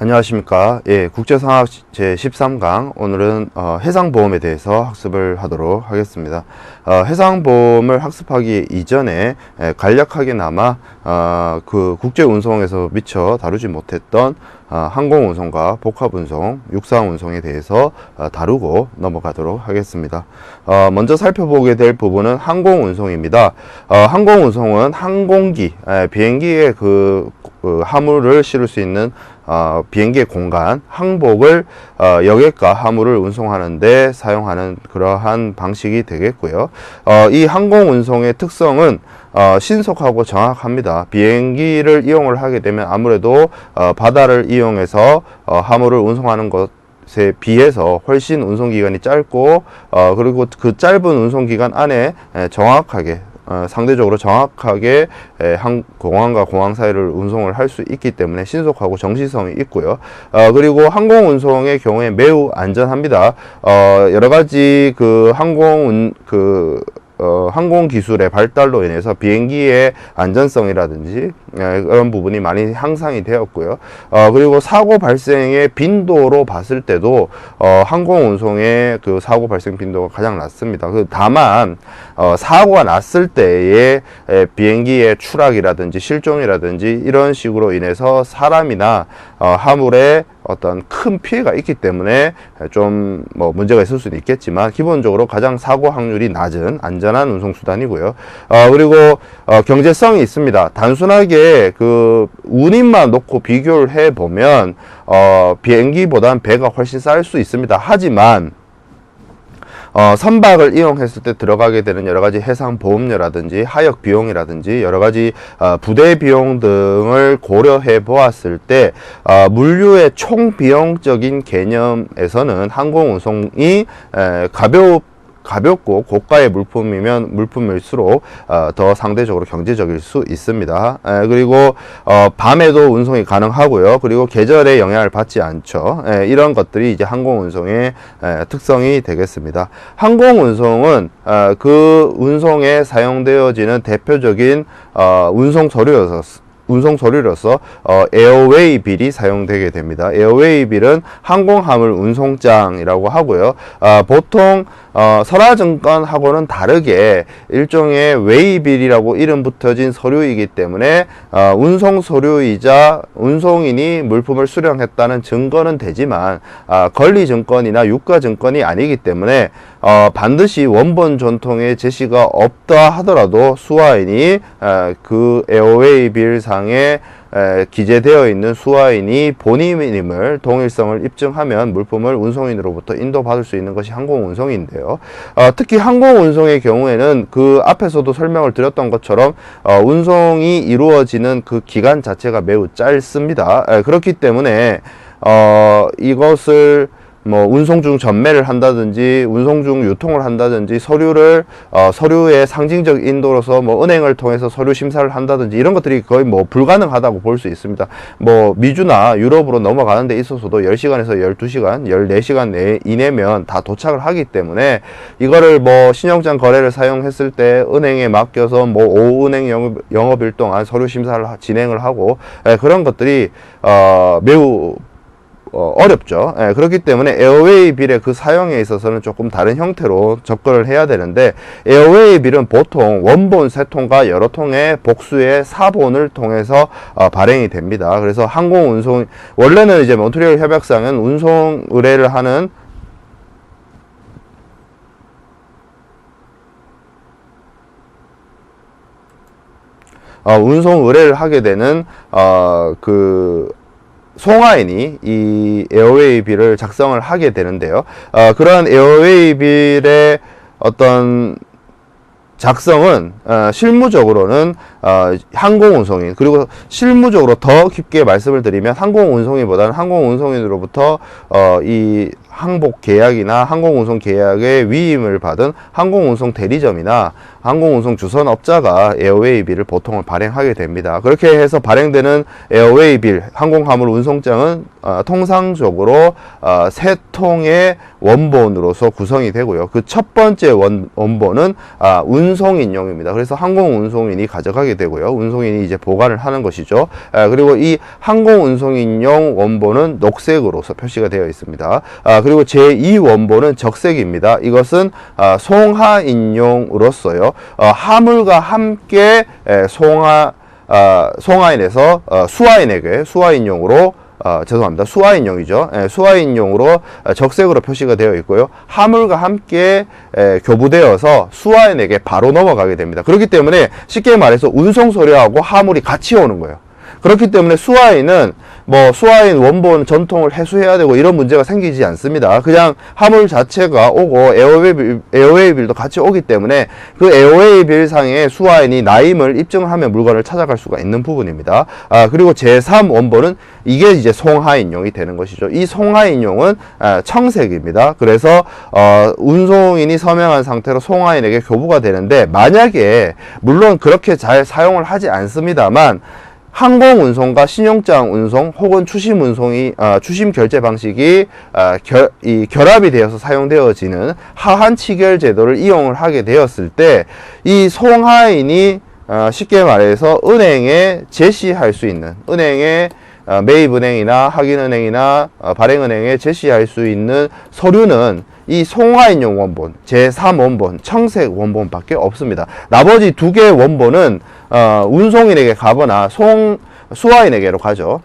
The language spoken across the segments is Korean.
안녕하십니까. 예, 국제상학 제13강. 오늘은 해상보험에 대해서 학습을 하도록 하겠습니다. 해상보험을 학습하기 이전에 간략하게나마 그 국제운송에서 미처 다루지 못했던 항공운송과 복합운송, 육상운송에 대해서 다루고 넘어가도록 하겠습니다. 먼저 살펴보게 될 부분은 항공운송입니다. 항공운송은 항공기, 비행기의 그 화물을 실을 수 있는 비행기의 공간, 항복을 여객과 화물을 운송하는데 사용하는 그러한 방식이 되겠고요. 이 항공운송의 특성은 신속하고 정확합니다. 비행기를 이용을 하게 되면 아무래도 바다를 이용해서 화물을 운송하는 것에 비해서 훨씬 운송기간이 짧고 그리고 그 짧은 운송기간 안에 정확하게 상대적으로 정확하게 공항과 공항 사이를 운송을 할 수 있기 때문에 신속하고 정시성이 있고요. 그리고 항공운송의 경우에 매우 안전합니다. 여러 가지 항공 기술의 발달로 인해서 비행기의 안전성이라든지 그런 부분이 많이 향상이 되었고요. 그리고 사고 발생의 빈도로 봤을 때도 항공운송의 그 사고 발생 빈도가 가장 낮습니다. 다만 사고가 났을 때의 비행기의 추락이라든지 실종이라든지 이런 식으로 인해서 사람이나 화물에 어떤 큰 피해가 있기 때문에 좀 문제가 있을 수는 있겠지만 기본적으로 가장 사고 확률이 낮은 안전한 운송수단이고요. 그리고 경제성이 있습니다. 단순하게 그 운임만 놓고 비교를 해 보면 비행기보다는 배가 훨씬 쌀 수 있습니다. 하지만 선박을 이용했을 때 들어가게 되는 여러가지 해상보험료라든지 하역 비용이라든지 여러가지 부대 비용 등을 고려해 보았을 때 물류의 총 비용적인 개념에서는 항공운송이 가볍고 고가의 물품일수록 더 상대적으로 경제적일 수 있습니다. 그리고 밤에도 운송이 가능하고요. 그리고 계절에 영향을 받지 않죠. 이런 것들이 이제 항공운송의 특성이 되겠습니다. 항공운송은 그 운송에 사용되어지는 대표적인 운송 서류로서 에어웨이 빌이 사용되게 됩니다. 에어웨이 빌은 항공화물 운송장이라고 하고요. 보통 선화증권하고는 다르게 일종의 웨이빌이라고 이름 붙어진 서류이기 때문에 운송 서류이자 운송인이 물품을 수령했다는 증거는 되지만 권리증권이나 유가증권이 아니기 때문에 반드시 원본 전통의 제시가 없다 하더라도 수화인이 그 에어웨이 빌 상에 기재되어 있는 수화인이 본인임을 동일성을 입증하면 물품을 운송인으로부터 인도받을 수 있는 것이 항공운송인데요. 특히 항공운송의 경우에는 그 앞에서도 설명을 드렸던 것처럼 운송이 이루어지는 그 기간 자체가 매우 짧습니다. 그렇기 때문에 이것을 운송 중 전매를 한다든지 운송 중 유통을 한다든지 서류의 상징적 인도로서 은행을 통해서 서류 심사를 한다든지 이런 것들이 거의 불가능하다고 볼 수 있습니다. 미주나 유럽으로 넘어가는 데 있어서도 10시간에서 12시간, 14시간 이내면 다 도착을 하기 때문에 이거를 신용장 거래를 사용했을 때 은행에 맡겨서 오후 은행 영업일 동안 서류 심사를 진행을 하고 그런 것들이 매우 어렵죠. 그렇기 때문에 에어웨이 빌의 그 사용에 있어서는 조금 다른 형태로 접근을 해야 되는데 에어웨이 빌은 보통 원본 3통과 여러 통의 복수의 4본을 통해서 발행이 됩니다. 그래서 항공운송 원래는 이제 몬트리올 협약상은 운송 의뢰를 하는 운송 의뢰를 하게 되는 송화인이 이 에어웨이 빌을 작성을 하게 되는데요. 그러한 에어웨이 빌의 어떤 작성은 실무적으로는 항공운송인, 그리고 실무적으로 더 깊게 말씀을 드리면 항공운송인보다는 항공운송인으로부터 이 항복 계약이나 항공운송 계약의 위임을 받은 항공운송 대리점이나 항공운송 주선업자가 에어웨이 빌을 보통을 발행하게 됩니다. 그렇게 해서 발행되는 에어웨이 빌 항공화물 운송장은 통상적으로 세 통의 원본으로서 구성이 되고요. 그 첫 번째 원본은 운송인용입니다. 그래서 항공운송인이 가져가게 되고요. 운송인이 이제 보관을 하는 것이죠. 그리고 이 항공운송인용 원본은 녹색으로서 표시가 되어 있습니다. 그리고 제2 원본은 적색입니다. 이것은 송하인용으로서요. 화물과 함께 송하인에서 수화인용으로 죄송합니다. 수화인용이죠. 수화인용으로 적색으로 표시가 되어 있고요. 화물과 함께 교부되어서 수화인에게 바로 넘어가게 됩니다. 그렇기 때문에 쉽게 말해서 운송 소료하고 화물이 같이 오는 거예요. 그렇기 때문에 수화인은 수화인 원본 전통을 해소해야 되고 이런 문제가 생기지 않습니다. 그냥 화물 자체가 오고 에어웨이 빌도 같이 오기 때문에 그 에어웨이 빌상에 수화인이 나임을 입증하면 물건을 찾아갈 수가 있는 부분입니다. 그리고 제3 원본은 이게 이제 송하인용이 되는 것이죠. 이 송하인용은 청색입니다. 그래서 운송인이 서명한 상태로 송하인에게 교부가 되는데, 만약에 물론 그렇게 잘 사용을 하지 않습니다만 항공운송과 신용장 운송 혹은 추심 운송이 추심 결제 방식이 결합이 되어서 사용되어지는 하한 치결 제도를 이용을 하게 되었을 때, 이 송하인이 쉽게 말해서 은행에 제시할 수 있는, 은행에 매입은행이나 학인은행이나 발행은행에 제시할 수 있는 서류는 이 송하인용 원본, 제3 원본, 청색 원본밖에 없습니다. 나머지 두 개의 원본은 운송인에게 가거나 수화인에게로 가죠.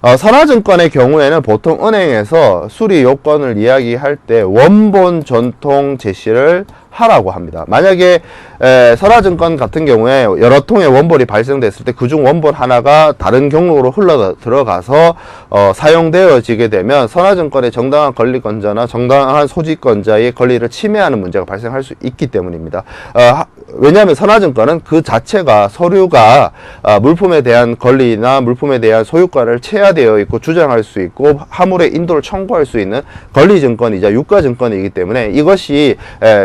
선화증권의 경우에는 보통 은행에서 수리 요건을 이야기할 때 원본 전통 제시를 하라고 합니다. 만약에 선화증권 같은 경우에 여러 통의 원본이 발생됐을 때 그중 원본 하나가 다른 경로로 흘러 들어가서 사용되어지게 되면 선화증권의 정당한 권리권자나 정당한 소지권자의 권리를 침해하는 문제가 발생할 수 있기 때문입니다. 왜냐하면 선화증권은 그 자체가 서류가 물품에 대한 권리나 물품에 대한 소유권을 체화되어 있고 주장할 수 있고 화물의 인도를 청구할 수 있는 권리증권이자 유가증권이기 때문에 이것이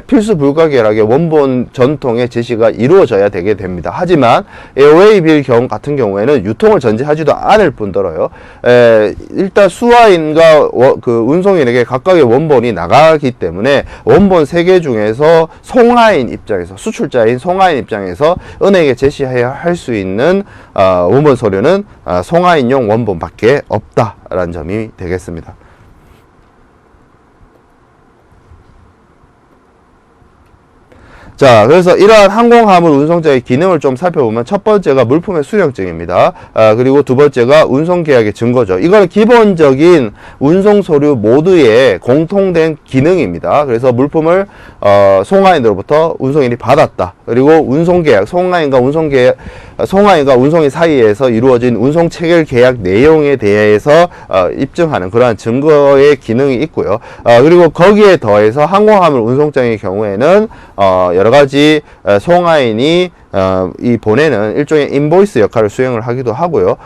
필수 불가결하게 원본 전통의 제시가 이루어져야 되게 됩니다. 하지만 에어웨이 빌 같은 경우에는 유통을 전제하지도 않을 뿐더러요, 일단 수화인과 그 운송인에게 각각의 원본이 나가기 때문에 원본 3개 중에서 송하인 입장에서, 수출자인 송하인 입장에서 은행에 제시해야 할 수 있는 원본 서류는 송하인용 원본밖에 없다라는 점이 되겠습니다. 자, 그래서 이러한 항공화물 운송자의 기능을 좀 살펴보면, 첫 번째가 물품의 수령증입니다. 그리고 두 번째가 운송계약의 증거죠. 이거는 기본적인 운송서류 모두의 공통된 기능입니다. 그래서 물품을 송하인으로부터 운송인이 받았다. 그리고 운송계약, 송하인과 운송인 사이에서 이루어진 운송체결 계약 내용에 대해서 입증하는 그러한 증거의 기능이 있고요. 그리고 거기에 더해서 항공화물 운송장의 경우에는 여러 가지 송하인이 이 보내는 일종의 인보이스 역할을 수행을 하기도 하고요.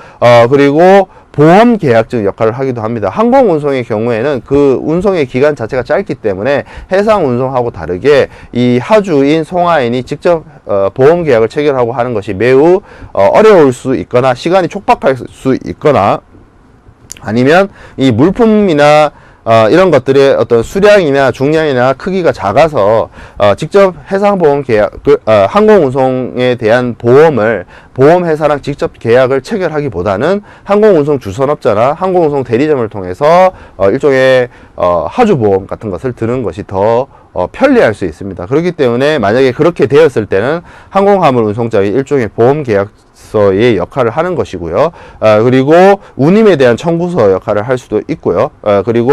그리고 보험 계약증 역할을 하기도 합니다. 항공운송의 경우에는 그 운송의 기간 자체가 짧기 때문에 해상 운송하고 다르게 이 하주인 송하인이 직접 보험 계약을 체결하고 하는 것이 매우 어려울 수 있거나 시간이 촉박할 수 있거나, 아니면 이 물품이나 이런 것들의 어떤 수량이나 중량이나 크기가 작아서 직접 해상보험 계약, 항공운송에 대한 보험회사랑 직접 계약을 체결하기보다는 항공운송 주선업자나 항공운송 대리점을 통해서 일종의 하주보험 같은 것을 드는 것이 더 편리할 수 있습니다. 그렇기 때문에 만약에 그렇게 되었을 때는 항공화물 운송자의 일종의 보험계약서의 역할을 하는 것이고요. 그리고 운임에 대한 청구서 역할을 할 수도 있고요. 그리고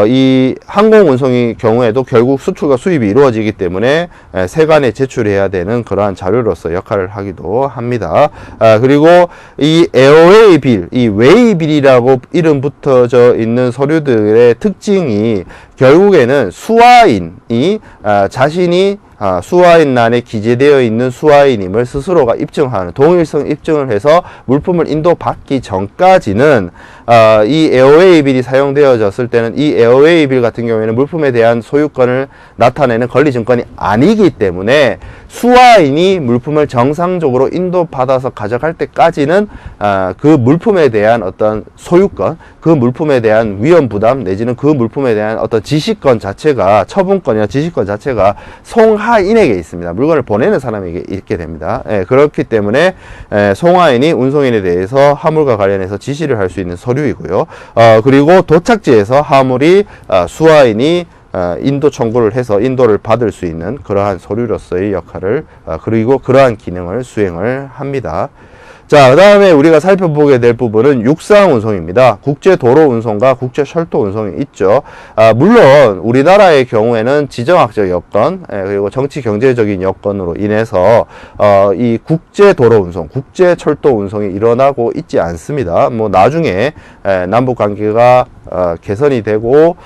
이 항공운송의 경우에도 결국 수출과 수입이 이루어지기 때문에 세관에 제출해야 되는 그러한 자료로서 역할을 하기도 합니다. 그리고 이 에어웨이 빌, 이 웨이 빌이라고 이름 붙어져 있는 서류들의 특징이 결국에는 수화인이 자신이 수화인란에 기재되어 있는 수화인임을 스스로가 입증하는 동일성 입증을 해서 물품을 인도받기 전까지는 이 에어웨이 빌이 사용되어졌을 때는 이 에어웨이 빌 같은 경우에는 물품에 대한 소유권을 나타내는 권리증권이 아니기 때문에 수화인이 물품을 정상적으로 인도받아서 가져갈 때까지는 그 물품에 대한 어떤 소유권, 그 물품에 대한 위험 부담 내지는 그 물품에 대한 어떤 지시권 자체가, 처분권이나 지시권 자체가 송하인에게 있습니다. 물건을 보내는 사람에게 있게 됩니다. 그렇기 때문에 송하인이 운송인에 대해서 화물과 관련해서 지시를 할 수 있는 서류이고요. 그리고 도착지에서 화물이 수화인이 인도 청구를 해서 인도를 받을 수 있는 그러한 서류로서의 역할을 그리고 그러한 기능을 수행을 합니다. 자, 그 다음에 우리가 살펴보게 될 부분은 육상 운송입니다. 국제 도로 운송과 국제 철도 운송이 있죠. 물론 우리나라의 경우에는 지정학적 여건 그리고 정치 경제적인 여건으로 인해서 이 국제 도로 운송, 국제 철도 운송이 일어나고 있지 않습니다. 뭐 나중에 남북 관계가 개선이 되고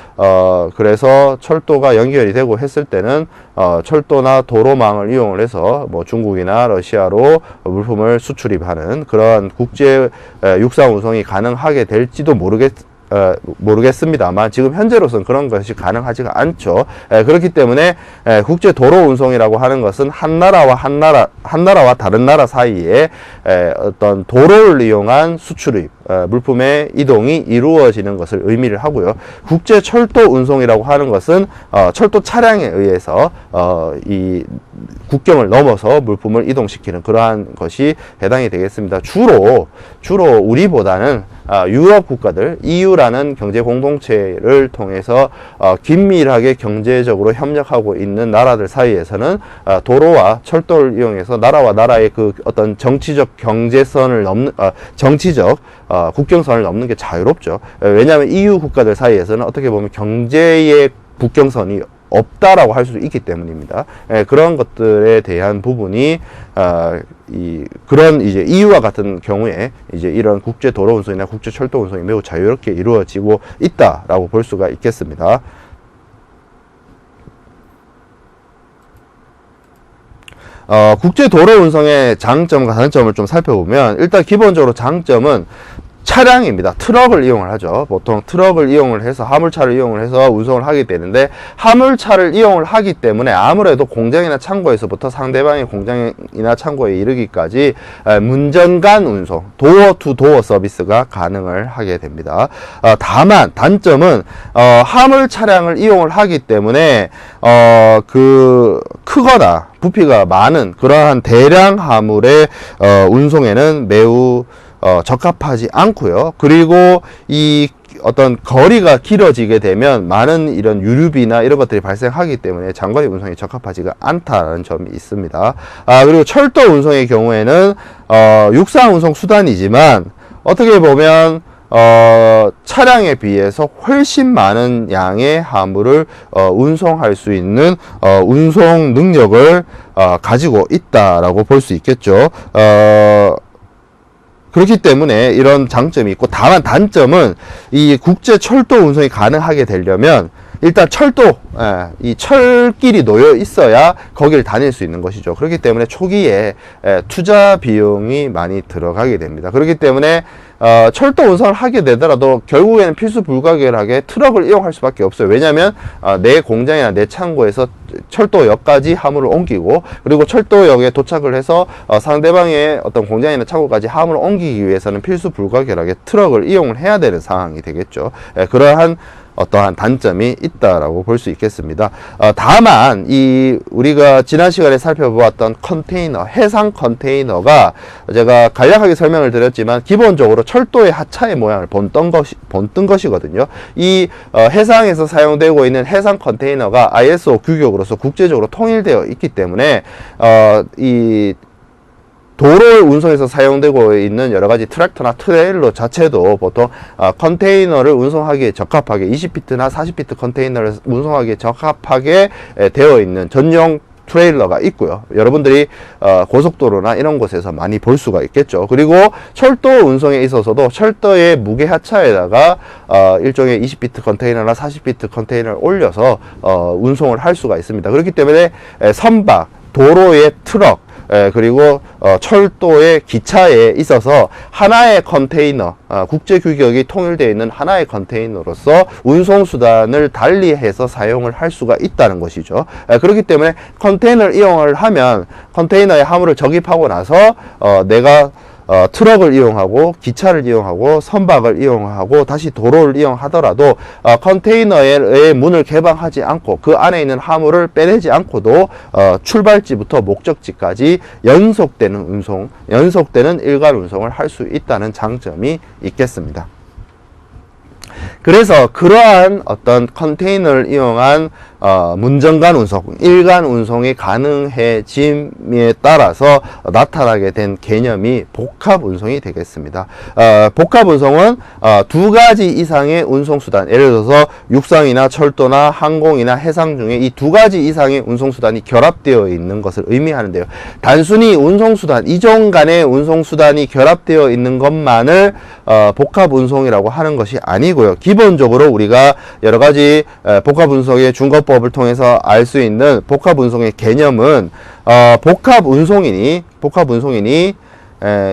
그래서 철도가 연결이 되고 했을 때는 철도나 도로망을 이용을 해서 뭐 중국이나 러시아로 물품을 수출입하는 그런 국제 육상 운송이 가능하게 될지도 모르겠습니다. 지금 현재로서는 그런 것이 가능하지가 않죠. 그렇기 때문에 국제 도로 운송이라고 하는 것은 한 나라와 다른 나라 사이에 어떤 도로를 이용한 수출입, 물품의 이동이 이루어지는 것을 의미를 하고요. 국제 철도 운송이라고 하는 것은 철도 차량에 의해서 이 국경을 넘어서 물품을 이동시키는 그러한 것이 해당이 되겠습니다. 주로 우리보다는 유럽 국가들, EU라는 경제 공동체를 통해서 긴밀하게 경제적으로 협력하고 있는 나라들 사이에서는 도로와 철도를 이용해서 나라와 나라의 그 어떤 정치적 경제선을 넘는 정치적 국경선을 넘는 게 자유롭죠. 왜냐하면 EU 국가들 사이에서는 어떻게 보면 경제의 국경선이 없다라고 할 수 있기 때문입니다. 그런 것들에 대한 부분이 그런 이제 EU와 같은 경우에 이제 이런 국제 도로 운송이나 국제 철도 운송이 매우 자유롭게 이루어지고 있다라고 볼 수가 있겠습니다. 국제 도로 운송의 장점과 단점을 좀 살펴보면 일단 기본적으로 장점은 차량입니다. 트럭을 이용을 하죠. 보통 트럭을 이용을 해서 화물차를 이용을 해서 운송을 하게 되는데 화물차를 이용을 하기 때문에 아무래도 공장이나 창고에서부터 상대방의 공장이나 창고에 이르기까지 문전 간 운송, 도어 투 도어 서비스가 가능을 하게 됩니다. 다만 단점은 화물 차량을 이용을 하기 때문에 크거나 부피가 많은 그러한 대량 화물의 운송에는 매우 적합하지 않고요. 그리고 이 어떤 거리가 길어지게 되면 많은 이런 유류비나 이런 것들이 발생하기 때문에 장거리 운송에 적합하지가 않다는 점이 있습니다. 그리고 철도 운송의 경우에는 육상 운송 수단이지만 어떻게 보면 차량에 비해서 훨씬 많은 양의 화물을 운송할 수 있는 운송 능력을 가지고 있다라고 볼 수 있겠죠. 그렇기 때문에 이런 장점이 있고, 다만 단점은 이 국제 철도 운송이 가능하게 되려면 일단 철도, 이 철길이 놓여 있어야 거기를 다닐 수 있는 것이죠. 그렇기 때문에 초기에 투자 비용이 많이 들어가게 됩니다. 그렇기 때문에 철도 운송을 하게 되더라도 결국에는 필수 불가결하게 트럭을 이용할 수밖에 없어요. 왜냐하면 내 공장이나 내 창고에서 철도역까지 화물을 옮기고, 그리고 철도역에 도착을 해서 상대방의 어떤 공장이나 창고까지 화물을 옮기기 위해서는 필수 불가결하게 트럭을 이용을 해야 되는 상황이 되겠죠. 그러한 어떠한 단점이 있다라고 볼 수 있겠습니다. 다만 우리가 지난 시간에 살펴보았던 컨테이너, 해상 컨테이너가 제가 간략하게 설명을 드렸지만 기본적으로 철도의 하차의 모양을 본뜬 것이거든요. 이 해상에서 사용되고 있는 해상 컨테이너가 ISO 규격으로서 국제적으로 통일되어 있기 때문에 이 도로 운송에서 사용되고 있는 여러가지 트랙터나 트레일러 자체도 보통 컨테이너를 운송하기에 적합하게 20피트나 40피트 컨테이너를 운송하기에 적합하게 되어 있는 전용 트레일러가 있고요. 여러분들이 고속도로나 이런 곳에서 많이 볼 수가 있겠죠. 그리고 철도 운송에 있어서도 철도의 무게 하차에다가 일종의 20피트 컨테이너나 40피트 컨테이너를 올려서 운송을 할 수가 있습니다. 그렇기 때문에 선박, 도로의 트럭, 그리고 철도의 기차에 있어서 하나의 컨테이너, 국제 규격이 통일되어 있는 하나의 컨테이너로서 운송수단을 달리해서 사용을 할 수가 있다는 것이죠. 그렇기 때문에 컨테이너를 이용을 하면 컨테이너에 화물을 적입하고 나서 내가 트럭을 이용하고 기차를 이용하고 선박을 이용하고 다시 도로를 이용하더라도 컨테이너의 문을 개방하지 않고 그 안에 있는 화물을 빼내지 않고도 출발지부터 목적지까지 연속되는 운송, 연속되는 일괄 운송을 할 수 있다는 장점이 있겠습니다. 그래서 그러한 어떤 컨테이너를 이용한 문정간 운송, 일간 운송이 가능해짐에 따라서 나타나게 된 개념이 복합 운송이 되겠습니다. 복합 운송은 두 가지 이상의 운송수단, 예를 들어서 육상이나 철도나 항공이나 해상 중에 이 두 가지 이상의 운송수단이 결합되어 있는 것을 의미하는데요. 단순히 운송수단, 이종 간의 운송수단이 결합되어 있는 것만을 복합 운송이라고 하는 것이 아니고요. 기본적으로 우리가 여러 가지 복합 운송의 준거법을 통해서 알 수 있는 복합 운송의 개념은 복합 운송인이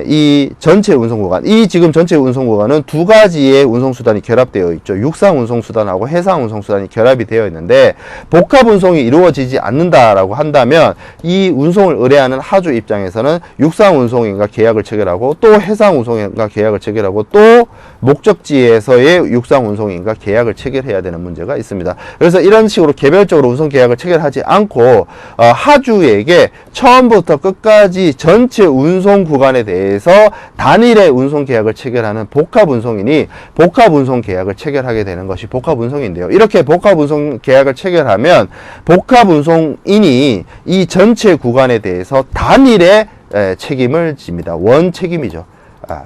이 전체 운송 구간, 이 지금 전체 운송 구간은 두 가지의 운송 수단이 결합되어 있죠. 육상 운송 수단하고 해상 운송 수단이 결합이 되어 있는데 복합 운송이 이루어지지 않는다라고 한다면 이 운송을 의뢰하는 하주 입장에서는 육상 운송인과 계약을 체결하고 또 해상 운송인과 계약을 체결하고 또 목적지에서의 육상 운송인과 계약을 체결해야 되는 문제가 있습니다. 그래서 이런 식으로 개별적으로 운송 계약을 체결하지 않고 하주에게 처음부터 끝까지 전체 운송 구간에 대해서 단일의 운송 계약을 체결하는 복합 운송인이 복합 운송 계약을 체결하게 되는 것이 복합 운송인데요. 이렇게 복합 운송 계약을 체결하면 복합 운송인이 이 전체 구간에 대해서 단일의 책임을 집니다. 원 책임이죠.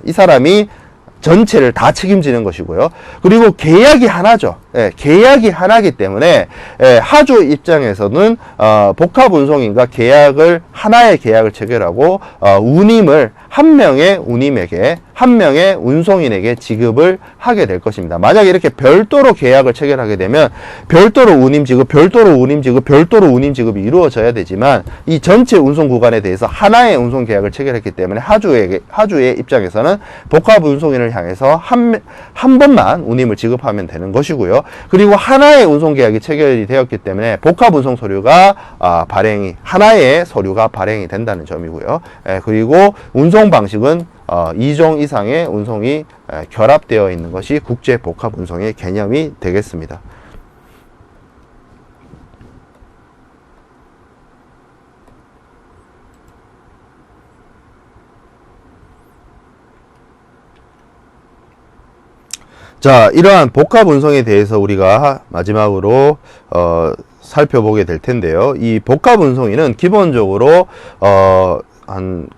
이 사람이 전체를 다 책임지는 것이고요. 그리고 계약이 하나죠. 계약이 하나이기 때문에 하주 입장에서는 복합 운송인과 계약을 하나의 계약을 체결하고 운임을 한 명의 운임에게, 한 명의 운송인에게 지급을 하게 될 것입니다. 만약에 이렇게 별도로 계약을 체결하게 되면 별도로 운임 지급, 별도로 운임 지급, 별도로 운임 지급이 이루어져야 되지만 이 전체 운송 구간에 대해서 하나의 운송 계약을 체결했기 때문에 하주의 입장에서는 복합 운송인을 향해서 한 번만 운임을 지급하면 되는 것이고요. 그리고 하나의 운송 계약이 체결이 되었기 때문에 복합 운송 서류가 하나의 서류가 발행이 된다는 점이고요. 그리고 운송 방식은 2종 이상의 운송이 결합되어 있는 것이 국제 복합 운송의 개념이 되겠습니다. 자, 이러한 복합 운송에 대해서 우리가 마지막으로 살펴보게 될 텐데요. 이 복합 운송인은 기본적으로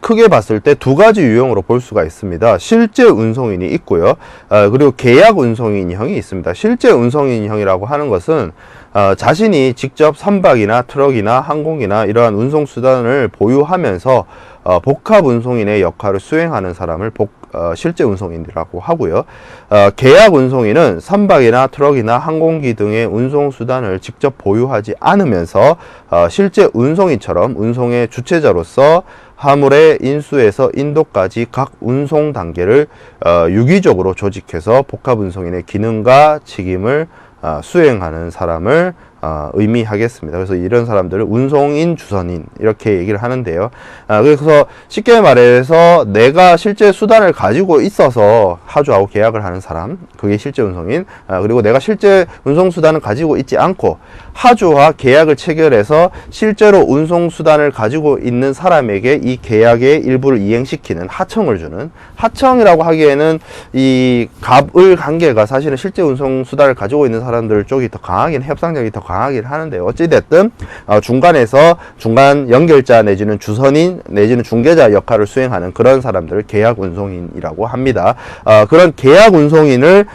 크게 봤을 때 두 가지 유형으로 볼 수가 있습니다. 실제 운송인이 있고요. 그리고 계약 운송인형이 있습니다. 실제 운송인형이라고 하는 것은 자신이 직접 선박이나 트럭이나 항공이나 이러한 운송수단을 보유하면서 복합 운송인의 역할을 수행하는 사람을 실제 운송인이라고 하고요. 계약 운송인은 선박이나 트럭이나 항공기 등의 운송수단을 직접 보유하지 않으면서 실제 운송인처럼 운송의 주체자로서 화물의 인수에서 인도까지 각 운송 단계를 유기적으로 조직해서 복합 운송인의 기능과 책임을 수행하는 사람을 의미하겠습니다. 그래서 이런 사람들을 운송인, 주선인 이렇게 얘기를 하는데요. 그래서 쉽게 말해서 내가 실제 수단을 가지고 있어서 하주하고 계약을 하는 사람, 그게 실제 운송인. 그리고 내가 실제 운송수단을 가지고 있지 않고 하주와 계약을 체결해서 실제로 운송수단을 가지고 있는 사람에게 이 계약의 일부를 이행시키는 하청을 주는, 하청이라고 하기에는 이 갑을 관계가 사실은 실제 운송수단을 가지고 있는 사람들 쪽이 더 강하긴, 협상력이 더 강하긴 하는데 어찌됐든 중간에서 중간 연결자 내지는 주선인 내지는 중개자 역할을 수행하는 그런 사람들을 계약 운송인이라고 합니다. 그런 계약 운송인을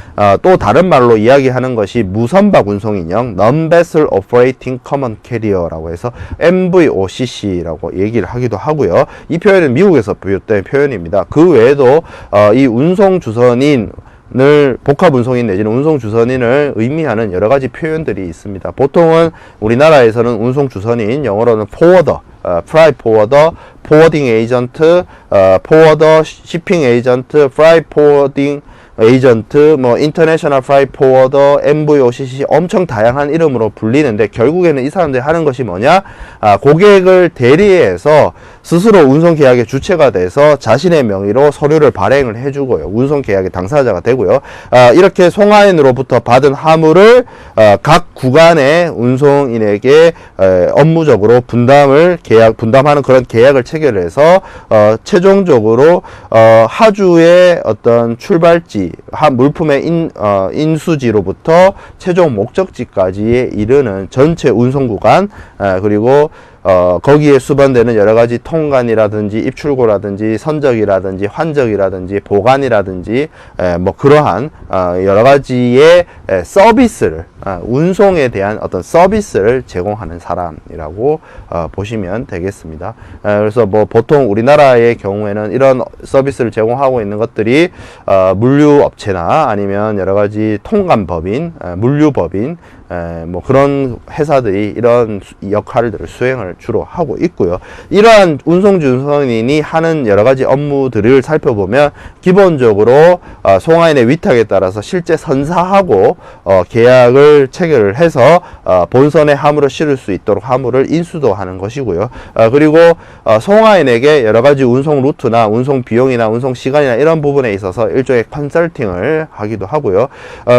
또 다른 말로 이야기하는 것이 무선박 운송인형 Non-Vessel Operating Common Carrier라고 해서 MVOCC라고 얘기를 하기도 하고요. 이 표현은 미국에서 비롯된 표현입니다. 그 외에도 이 운송 주선인 을 복합 운송인 내지는 운송 주선인을 의미하는 여러 가지 표현들이 있습니다. 보통은 우리나라에서는 운송 주선인, 영어로는 포워더, 프라이트 포워더, 포워딩 에이전트, 포워더 shipping 에이전트, 프라이트 포워딩 에이전트, 뭐 인터내셔널 프라이트 포워더, MVOCC 엄청 다양한 이름으로 불리는데 결국에는 이 사람들이 하는 것이 뭐냐? 고객을 대리해서 스스로 운송 계약의 주체가 돼서 자신의 명의로 서류를 발행을 해주고요. 운송 계약의 당사자가 되고요. 이렇게 송하인으로부터 받은 화물을 각 구간의 운송인에게 업무적으로 분담하는 그런 계약을 체결해서 최종적으로 하주의 어떤 출발지, 물품의 인수지로부터 최종 목적지까지에 이르는 전체 운송 구간, 그리고 거기에 수반되는 여러 가지 통관이라든지 입출고라든지 선적이라든지 환적이라든지 보관이라든지 뭐 그러한 여러 가지의 서비스를, 운송에 대한 어떤 서비스를 제공하는 사람이라고 보시면 되겠습니다. 그래서 뭐 보통 우리나라의 경우에는 이런 서비스를 제공하고 있는 것들이 물류업체나 아니면 여러 가지 통관법인, 물류법인, 뭐 그런 회사들이 이런 역할들을 수행을 주로 하고 있고요. 이러한 운송주선인이 하는 여러 가지 업무들을 살펴보면 기본적으로 송하인의 위탁에 따라서 실제 선사하고 계약을 체결을 해서 본선에 화물을 실을 수 있도록 화물을 인수도 하는 것이고요. 그리고 송하인에게 여러 가지 운송 루트나 운송 비용이나 운송 시간이나 이런 부분에 있어서 일종의 컨설팅을 하기도 하고요.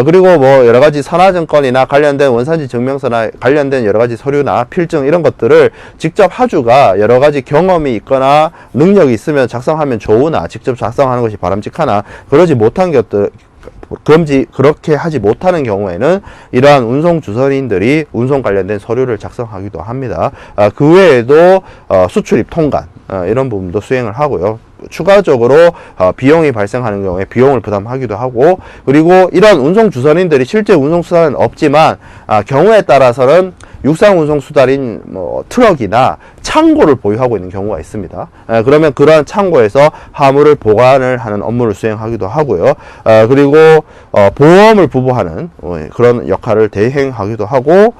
그리고 뭐 여러 가지 선화증권이나 관련된 원산지 증명서나 관련된 여러 가지 서류나 필증 이런 것들을 직접 하주가 여러 가지 경험이 있거나 능력이 있으면 작성하면 좋으나 직접 작성하는 것이 바람직하나 그러지 못한 것들, 그렇게 하지 못하는 경우에는 이러한 운송 주선인들이 운송 관련된 서류를 작성하기도 합니다. 그 외에도 수출입 통관 이런 부분도 수행을 하고요. 추가적으로 비용이 발생하는 경우에 비용을 부담하기도 하고, 그리고 이런 운송 주선인들이 실제 운송 수단은 없지만 경우에 따라서는 육상 운송 수단인 뭐 트럭이나 창고를 보유하고 있는 경우가 있습니다. 그러면 그러한 창고에서 화물을 보관을 하는 업무를 수행하기도 하고요. 그리고 보험을 부부하는 그런 역할을 대행하기도 하고,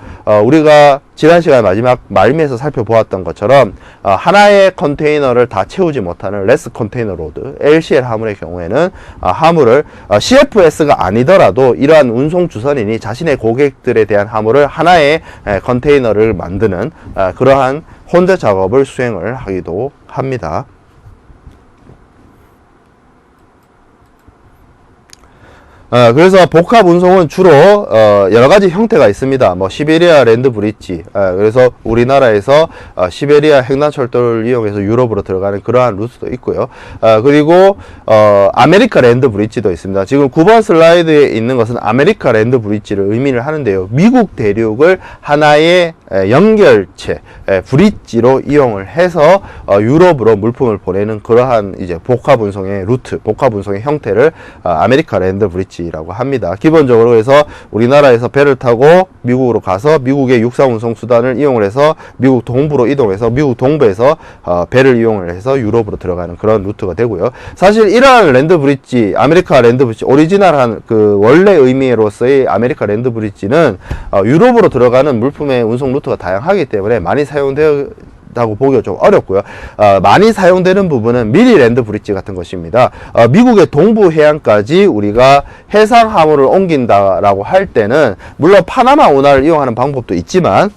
우리가 지난 시간에 마지막 말미에서 살펴보았던 것처럼 하나의 컨테이너를 다 채우지 못하는 레스 컨테이너 로드, LCL 화물의 경우에는 화물을 CFS가 아니더라도 이러한 운송 주선인이 자신의 고객들에 대한 화물을 하나의 컨테이너를 만드는 그러한 혼재 작업을 수행을 하기도 합니다. 그래서 복합 운송은 주로 여러 가지 형태가 있습니다. 뭐 시베리아 랜드 브릿지, 그래서 우리나라에서 시베리아 횡단철도를 이용해서 유럽으로 들어가는 그러한 루트도 있고요. 그리고 아메리카 랜드 브릿지도 있습니다. 지금 9번 슬라이드에 있는 것은 아메리카 랜드 브릿지를 의미를 하는데요. 미국 대륙을 하나의 연결체, 브릿지로 이용을 해서 유럽으로 물품을 보내는 그러한 이제 복합 운송의 루트, 복합 운송의 형태를 아메리카 랜드 브릿지 라고 합니다. 기본적으로 그래서 우리나라에서 배를 타고 미국으로 가서 미국의 육상 운송 수단을 이용을 해서 미국 동부로 이동해서 미국 동부에서 배를 이용을 해서 유럽으로 들어가는 그런 루트가 되고요. 사실 이러한 랜드 브릿지, 아메리카 랜드 브릿지, 오리지널한 그 원래 의미로서의 아메리카 랜드 브릿지는 유럽으로 들어가는 물품의 운송 루트가 다양하기 때문에 많이 사용되어 다고 보기가 좀 어렵고요. 많이 사용되는 부분은 미리랜드 브릿지 같은 것입니다. 미국의 동부 해안까지 우리가 해상 화물을 옮긴다라고 할 때는 물론 파나마 운하를 이용하는 방법도 있지만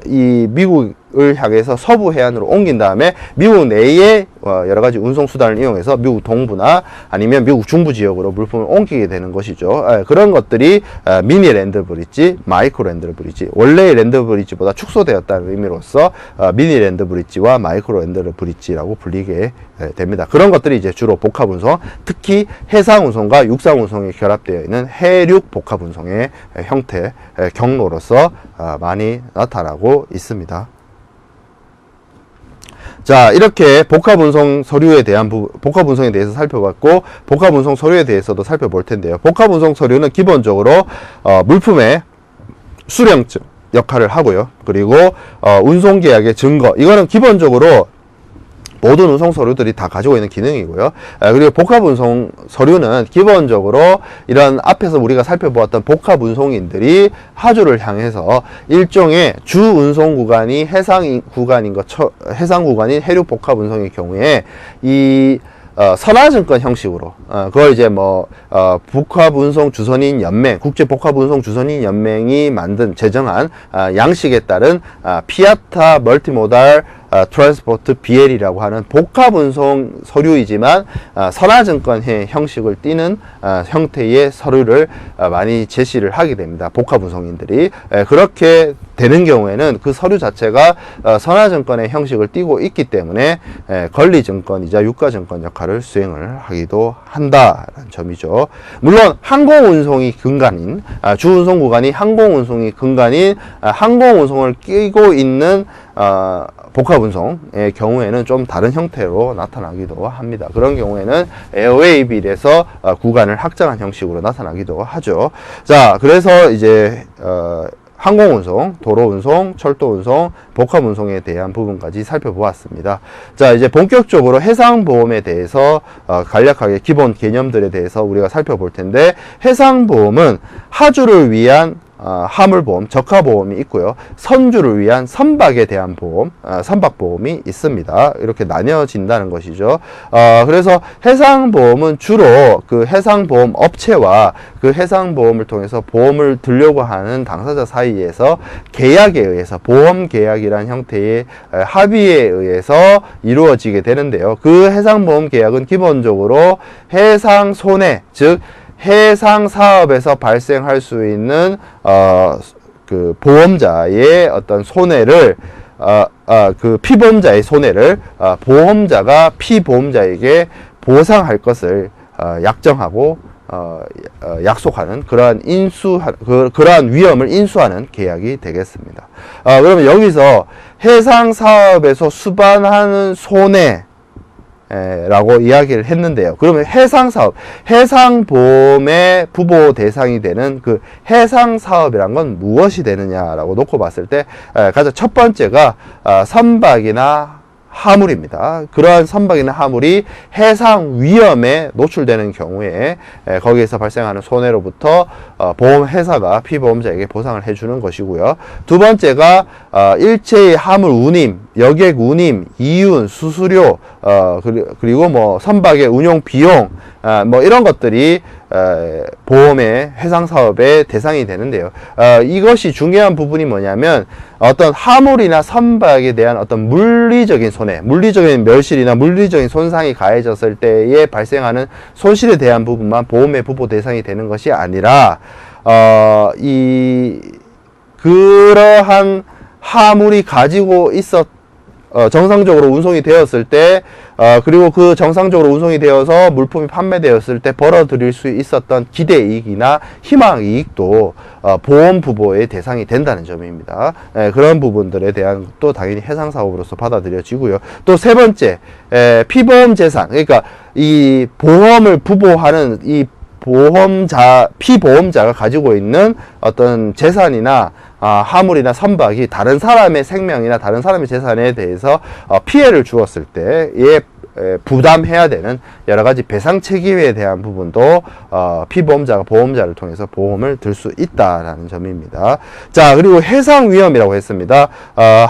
이 미국을 향해서 서부 해안으로 옮긴 다음에 미국 내에 여러 가지 운송 수단을 이용해서 미국 동부나 아니면 미국 중부 지역으로 물품을 옮기게 되는 것이죠. 그런 것들이 미니 랜드 브릿지, 마이크로 랜드 브릿지, 원래의 랜드 브릿지보다 축소되었다는 의미로서 미니 랜드 브릿지와 마이크로 랜드 브릿지라고 불리게 됩니다. 그런 것들이 이제 주로 복합 운송, 특히 해상 운송과 육상 운송이 결합되어 있는 해륙 복합 운송의 형태, 경로로서 많이 나타나고 있습니다. 자, 이렇게 복합운송 서류에 대한 복합운송에 대해서 살펴봤고, 복합운송 서류에 대해서도 살펴볼 텐데요. 복합운송 서류는 기본적으로 물품의 수령증 역할을 하고요. 그리고 운송계약의 증거, 이거는 기본적으로 모든 운송 서류들이 다 가지고 있는 기능이고요. 그리고 복합 운송 서류는 기본적으로 이런 앞에서 우리가 살펴보았던 복합 운송인들이 하주를 향해서 일종의 주 운송 구간이 해상 구간인 해류 복합 운송의 경우에 이 선화증권 형식으로, 그걸 이제 복합운송 주선인 연맹, 국제복합운송 주선인 연맹이 제정한, 양식에 따른, 피아타 멀티모달 트랜스포트 BL이라고 하는 복합운송 서류이지만, 선화증권 형식을 띠는, 형태의 서류를 많이 제시를 하게 됩니다. 복합운송인들이. 그렇게 되는 경우에는 그 서류 자체가 선화증권의 형식을 띠고 있기 때문에 권리증권이자 유가증권 역할을 수행을 하기도 한다는 점이죠. 물론 항공운송이 근간인, 주운송 구간이 항공운송이 근간인 항공운송을 끼고 있는 복합운송의 경우에는 좀 다른 형태로 나타나기도 합니다. 그런 경우에는 에어웨이빌에서 구간을 확장한 형식으로 나타나기도 하죠. 자, 그래서 이제 항공운송, 도로운송, 철도운송, 복합운송에 대한 부분까지 살펴보았습니다. 자, 이제 본격적으로 해상보험에 대해서 간략하게 기본 개념들에 대해서 우리가 살펴볼 텐데, 해상보험은 하주를 위한 화물보험, 적하보험이 있고요. 선주를 위한 선박에 대한 보험, 선박보험이 있습니다. 이렇게 나뉘어진다는 것이죠. 그래서 해상보험은 주로 그 해상보험 업체와 그 해상보험을 통해서 보험을 들려고 하는 당사자 사이에서 계약에 의해서, 보험계약이라는 형태의 합의에 의해서 이루어지게 되는데요. 그 해상보험 계약은 기본적으로 해상손해, 즉 해상 사업에서 발생할 수 있는 그 보험자의 어떤 손해를 그 피보험자의 손해를 보험자가 피보험자에게 보상할 것을 약정하고 약속하는 그러한 그러한 위험을 인수하는 계약이 되겠습니다. 그러면 여기서 해상 사업에서 수반하는 손해 라고 이야기를 했는데요. 그러면 해상사업, 해상보험의 부보 대상이 되는 그 해상사업이란 건 무엇이 되느냐라고 놓고 봤을 때, 가장 첫 번째가 선박이나 화물입니다. 그러한 선박이나 화물이 해상 위험에 노출되는 경우에 거기에서 발생하는 손해로부터 보험회사가 피보험자에게 보상을 해주는 것이고요. 두 번째가 일체의 화물 운임, 여객 운임, 이윤, 수수료, 그리고 선박의 운용 비용, 이런 것들이 보험의 해상사업의 대상이 되는데요. 이것이 중요한 부분이 뭐냐면, 어떤 화물이나 선박에 대한 어떤 물리적인 손해, 물리적인 멸실이나 물리적인 손상이 가해졌을 때에 발생하는 손실에 대한 부분만 보험의 부보 대상이 되는 것이 아니라, 그러한 화물이 가지고 정상적으로 운송이 되었을 때, 그리고 그 정상적으로 운송이 되어서 물품이 판매되었을 때 벌어들일 수 있었던 기대이익이나 희망이익도 보험 부보의 대상이 된다는 점입니다. 그런 부분들에 대한 또 당연히 해상사업으로서 받아들여지고요. 또 세 번째, 피보험 재산, 그러니까 이 보험을 부보하는 이 피보험자가 가지고 있는 어떤 재산이나 화물이나 선박이 다른 사람의 생명이나 다른 사람의 재산에 대해서 피해를 주었을 때에 부담해야 되는 여러 가지 배상 책임에 대한 부분도 피보험자가 보험자를 통해서 보험을 들 수 있다라는 점입니다. 자, 그리고 해상 위험이라고 했습니다.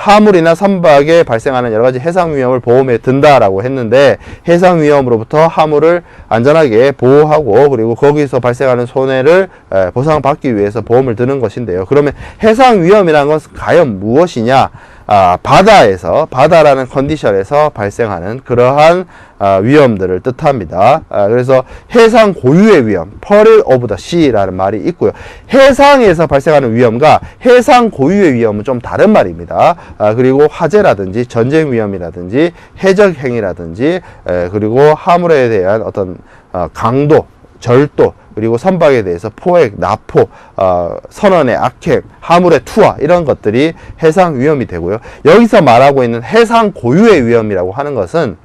화물이나 선박에 발생하는 여러 가지 해상 위험을 보험에 든다라고 했는데, 해상 위험으로부터 화물을 안전하게 보호하고 그리고 거기서 발생하는 손해를 보상받기 위해서 보험을 드는 것인데요. 그러면 해상 위험이라는 것은 과연 무엇이냐? 바다라는 컨디션에서 발생하는 그러한 위험들을 뜻합니다. 그래서 해상 고유의 위험, peril of the sea라는 말이 있고요. 해상에서 발생하는 위험과 해상 고유의 위험은 좀 다른 말입니다. 그리고 화재라든지 전쟁 위험이라든지 해적 행위라든지 그리고 화물에 대한 어떤 강도, 절도, 그리고 선박에 대해서 포획, 납포, 선원의 악행, 화물의 투하, 이런 것들이 해상 위험이 되고요. 여기서 말하고 있는 해상 고유의 위험이라고 하는 것은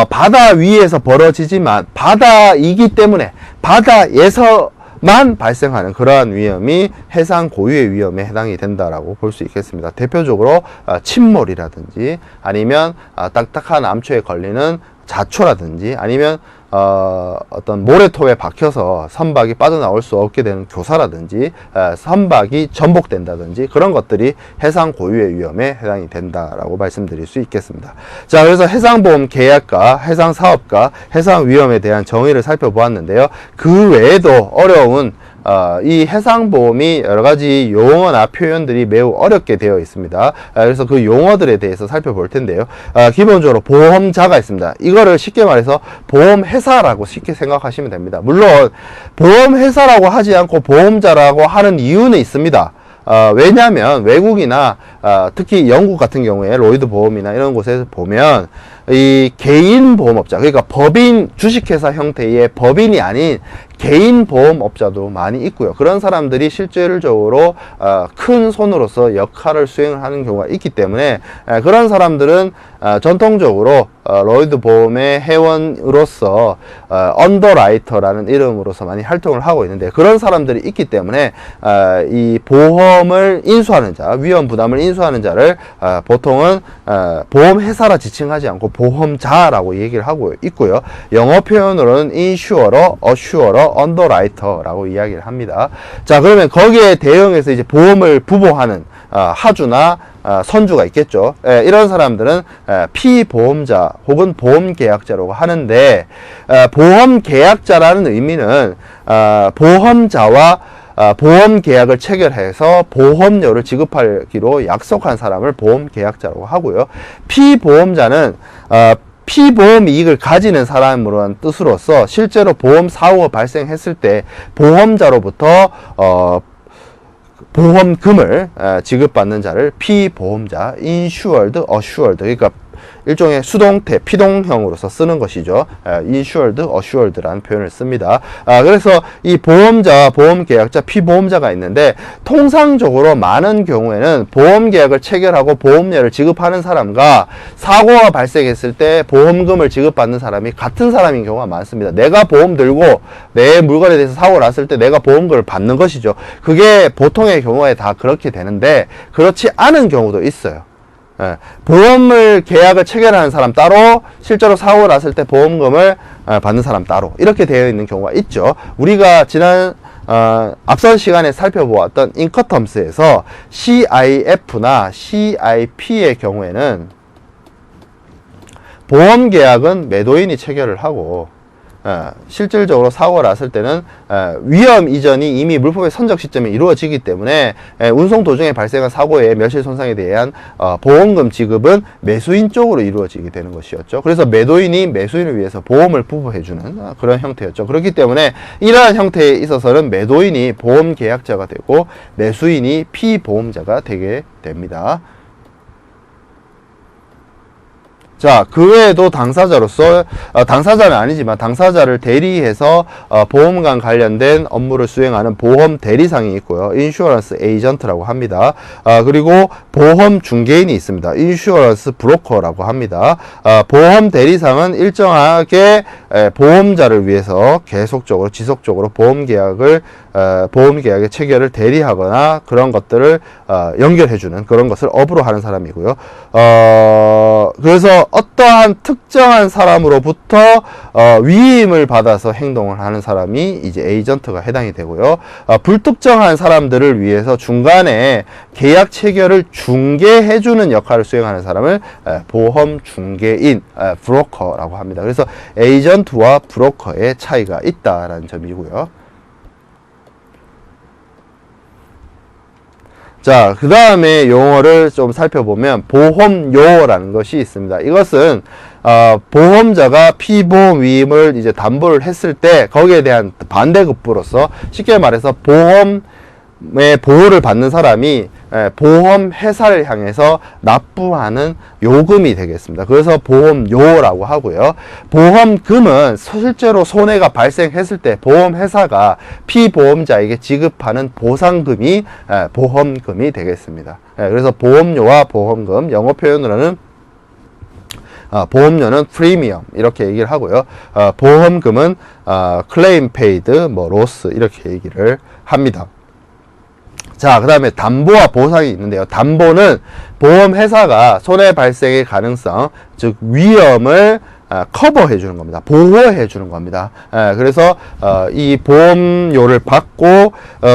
바다 위에서 벌어지지만 바다이기 때문에 바다에서 만 발생하는 그러한 위험이 해상 고유의 위험에 해당이 된다라고 볼 수 있겠습니다. 대표적으로 침몰이라든지 아니면 딱딱한 암초에 걸리는 자초라든지 아니면 어떤 모래톱에 박혀서 선박이 빠져나올 수 없게 되는 교사라든지 선박이 전복된다든지 그런 것들이 해상 고유의 위험에 해당이 된다라고 말씀드릴 수 있겠습니다. 자, 그래서 해상보험 계약과 해상사업과 해상위험에 대한 정의를 살펴보았는데요. 그 외에도 어려운 이 해상보험이 여러가지 용어나 표현들이 매우 어렵게 되어 있습니다. 그래서 그 용어들에 대해서 살펴볼 텐데요. 기본적으로 보험자가 있습니다. 이거를 쉽게 말해서 보험회사라고 쉽게 생각하시면 됩니다. 물론 보험회사라고 하지 않고 보험자라고 하는 이유는 있습니다. 왜냐하면 외국이나 특히 영국 같은 경우에 로이드 보험이나 이런 곳에서 보면 이 개인 보험업자, 그러니까 법인 주식회사 형태의 법인이 아닌 개인 보험업자도 많이 있고요. 그런 사람들이 실질적으로 큰 손으로서 역할을 수행을 하는 경우가 있기 때문에 그런 사람들은 전통적으로 로이드 보험의 회원으로서 언더라이터라는 이름으로서 많이 활동을 하고 있는데, 그런 사람들이 있기 때문에 이 보험을 인수하는 자, 위험 부담을 인수하는 자를 보통은 보험회사라 지칭하지 않고 보험자라고 얘기를 하고 있고요. 영어 표현으로는 인슈어러, 어슈어러, 언더라이터라고 이야기를 합니다. 자, 그러면 거기에 대응해서 이제 보험을 부보하는 하주나 선주가 있겠죠. 이런 사람들은 피보험자 혹은 보험계약자라고 하는데, 보험계약자라는 의미는 보험자와 보험계약을 체결해서 보험료를 지급하기로 약속한 사람을 보험계약자라고 하고요. 피보험자는 피보험 이익을 가지는 사람으로는 뜻으로서 실제로 보험 사고가 발생했을 때 보험자로부터 보험금을 지급받는 자를 피보험자, insured, assured, 그러니까 일종의 수동태, 피동형으로서 쓰는 것이죠. insured, assured라는 표현을 씁니다. 그래서 이 보험자, 보험계약자, 피보험자가 있는데, 통상적으로 많은 경우에는 보험계약을 체결하고 보험료를 지급하는 사람과 사고가 발생했을 때 보험금을 지급받는 사람이 같은 사람인 경우가 많습니다. 내가 보험 들고 내 물건에 대해서 사고가 났을 때 내가 보험금을 받는 것이죠. 그게 보통의 경우에 다 그렇게 되는데, 그렇지 않은 경우도 있어요. 보험을 계약을 체결하는 사람 따로, 실제로 사고가 났을 때 보험금을 받는 사람 따로, 이렇게 되어 있는 경우가 있죠. 우리가 지난 앞선 시간에 살펴보았던 인커텀스에서 CIF나 CIP의 경우에는 보험계약은 매도인이 체결을 하고, 실질적으로 사고가 났을 때는 위험 이전이 이미 물품의 선적 시점에 이루어지기 때문에 운송 도중에 발생한 사고의 멸실 손상에 대한 보험금 지급은 매수인 쪽으로 이루어지게 되는 것이었죠. 그래서 매도인이 매수인을 위해서 보험을 부부해주는 그런 형태였죠. 그렇기 때문에 이러한 형태에 있어서는 매도인이 보험 계약자가 되고 매수인이 피보험자가 되게 됩니다. 자, 그 외에도 당사자로서, 당사자는 아니지만 당사자를 대리해서 보험과 관련된 업무를 수행하는 보험 대리상이 있고요. 인슈어런스 에이전트라고 합니다. 그리고 보험 중개인이 있습니다. 인슈어런스 브로커라고 합니다. 보험 대리상은 일정하게 보험자를 위해서 계속적으로 지속적으로 보험계약의 체결을 대리하거나 그런 것들을 연결해주는 그런 것을 업으로 하는 사람이고요. 그래서 어떠한 특정한 사람으로부터 위임을 받아서 행동을 하는 사람이 이제 에이전트가 해당이 되고요. 불특정한 사람들을 위해서 중간에 계약 체결을 중개해주는 역할을 수행하는 사람을 보험 중개인, 브로커라고 합니다. 그래서 에이전트와 브로커의 차이가 있다라는 점이고요. 자, 그 다음에 용어를 좀 살펴보면 보험료라는 것이 있습니다. 이것은 보험자가 피보험 위임을 이제 담보를 했을 때 거기에 대한 반대급부로서, 쉽게 말해서 보험의 보호를 받는 사람이 보험 회사를 향해서 납부하는 요금이 되겠습니다. 그래서 보험료라고 하고요. 보험금은 실제로 손해가 발생했을 때 보험 회사가 피보험자에게 지급하는 보상금이 보험금이 되겠습니다. 그래서 보험료와 보험금, 영어 표현으로는 보험료는 프리미엄 이렇게 얘기를 하고요. 보험금은 클레임 페이드, 뭐 로스 이렇게 얘기를 합니다. 자, 그 다음에 담보와 보상이 있는데요. 담보는 보험회사가 손해 발생의 가능성, 즉 위험을 커버해 주는 겁니다. 보호해 주는 겁니다. 그래서 이 보험료를 받고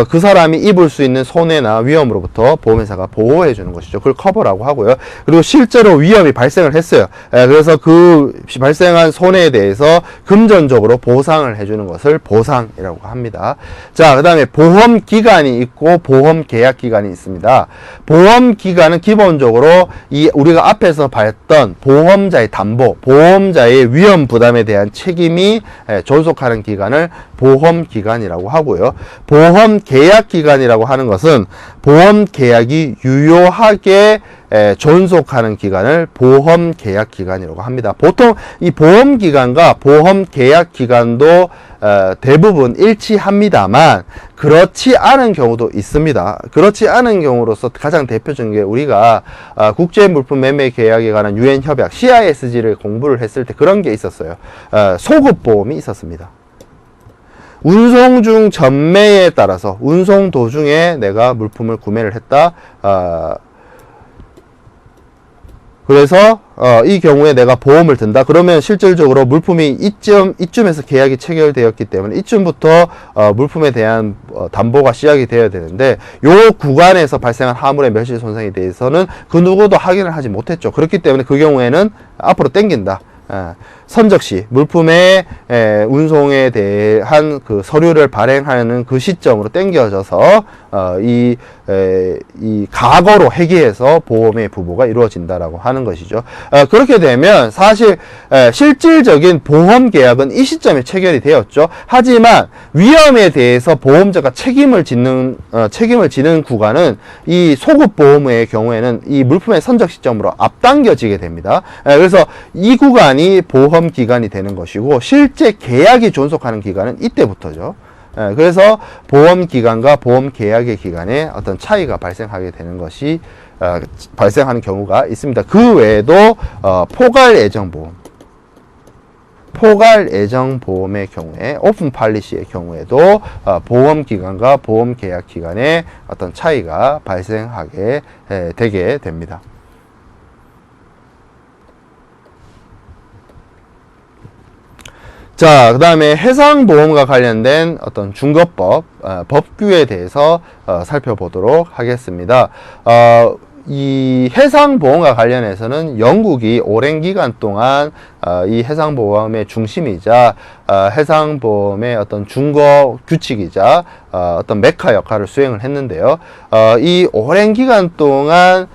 그 사람이 입을 수 있는 손해나 위험으로부터 보험회사가 보호해 주는 것이죠. 그걸 커버라고 하고요. 그리고 실제로 위험이 발생을 했어요. 그래서 그 발생한 손해에 대해서 금전적으로 보상을 해 주는 것을 보상이라고 합니다. 자, 그 다음에 보험 기간이 있고 보험 계약 기간이 있습니다. 보험 기간은 기본적으로 이 우리가 앞에서 봤던 보험자의 담보, 보험자의 위험 부담에 대한 책임이 존속하는 기간을 보험 기간이라고 하고요. 보험 계약 기간이라고 하는 것은 보험 계약이 유효하게 존속하는 기간을 보험 계약 기간이라고 합니다. 보통 이 보험 기간과 보험 계약 기간도 대부분 일치합니다만 그렇지 않은 경우도 있습니다. 그렇지 않은 경우로서 가장 대표적인 게 우리가 국제 물품 매매 계약에 관한 유엔 협약 CISG를 공부를 했을 때 그런 게 있었어요. 소급 보험이 있었습니다. 운송 중 전매에 따라서 운송 도중에 내가 물품을 구매를 했다. 그래서 이 경우에 내가 보험을 든다. 그러면 실질적으로 물품이 이쯤에서 계약이 체결되었기 때문에 이쯤부터 물품에 대한 담보가 시작이 되어야 되는데 요 구간에서 발생한 화물의 멸실 손상에 대해서는 그 누구도 확인을 하지 못했죠. 그렇기 때문에 그 경우에는 앞으로 땡긴다. 선적시 물품의 운송에 대한 그 서류를 발행하는 그 시점으로 땡겨져서 이 과거로 회귀해서 보험의 부보가 이루어진다라고 하는 것이죠. 그렇게 되면 사실 실질적인 보험 계약은 이 시점에 체결이 되었죠. 하지만 위험에 대해서 보험자가 책임을 지는 구간은 이 소급 보험의 경우에는 이 물품의 선적 시점으로 앞당겨지게 됩니다. 그래서 이 구간이 보험 기간이 되는 것이고 실제 계약이 존속하는 기간은 이때부터죠. 그래서 보험 기간과 보험 계약의 기간에 어떤 차이가 발생하게 되는 것이 발생하는 경우가 있습니다. 그 외에도 포괄 애정보험의 경우에 오픈 팔리시의 경우에도 보험 기간과 보험 계약 기간에 어떤 차이가 발생하게 되게 됩니다. 자, 그 다음에 해상보험과 관련된 어떤 중거법, 법규에 대해서 살펴보도록 하겠습니다. 이 해상보험과 관련해서는 영국이 오랜 기간 동안 이 해상보험의 중심이자 해상보험의 어떤 준거 규칙이자 어떤 메카 역할을 수행을 했는데요. 이 오랜 기간 동안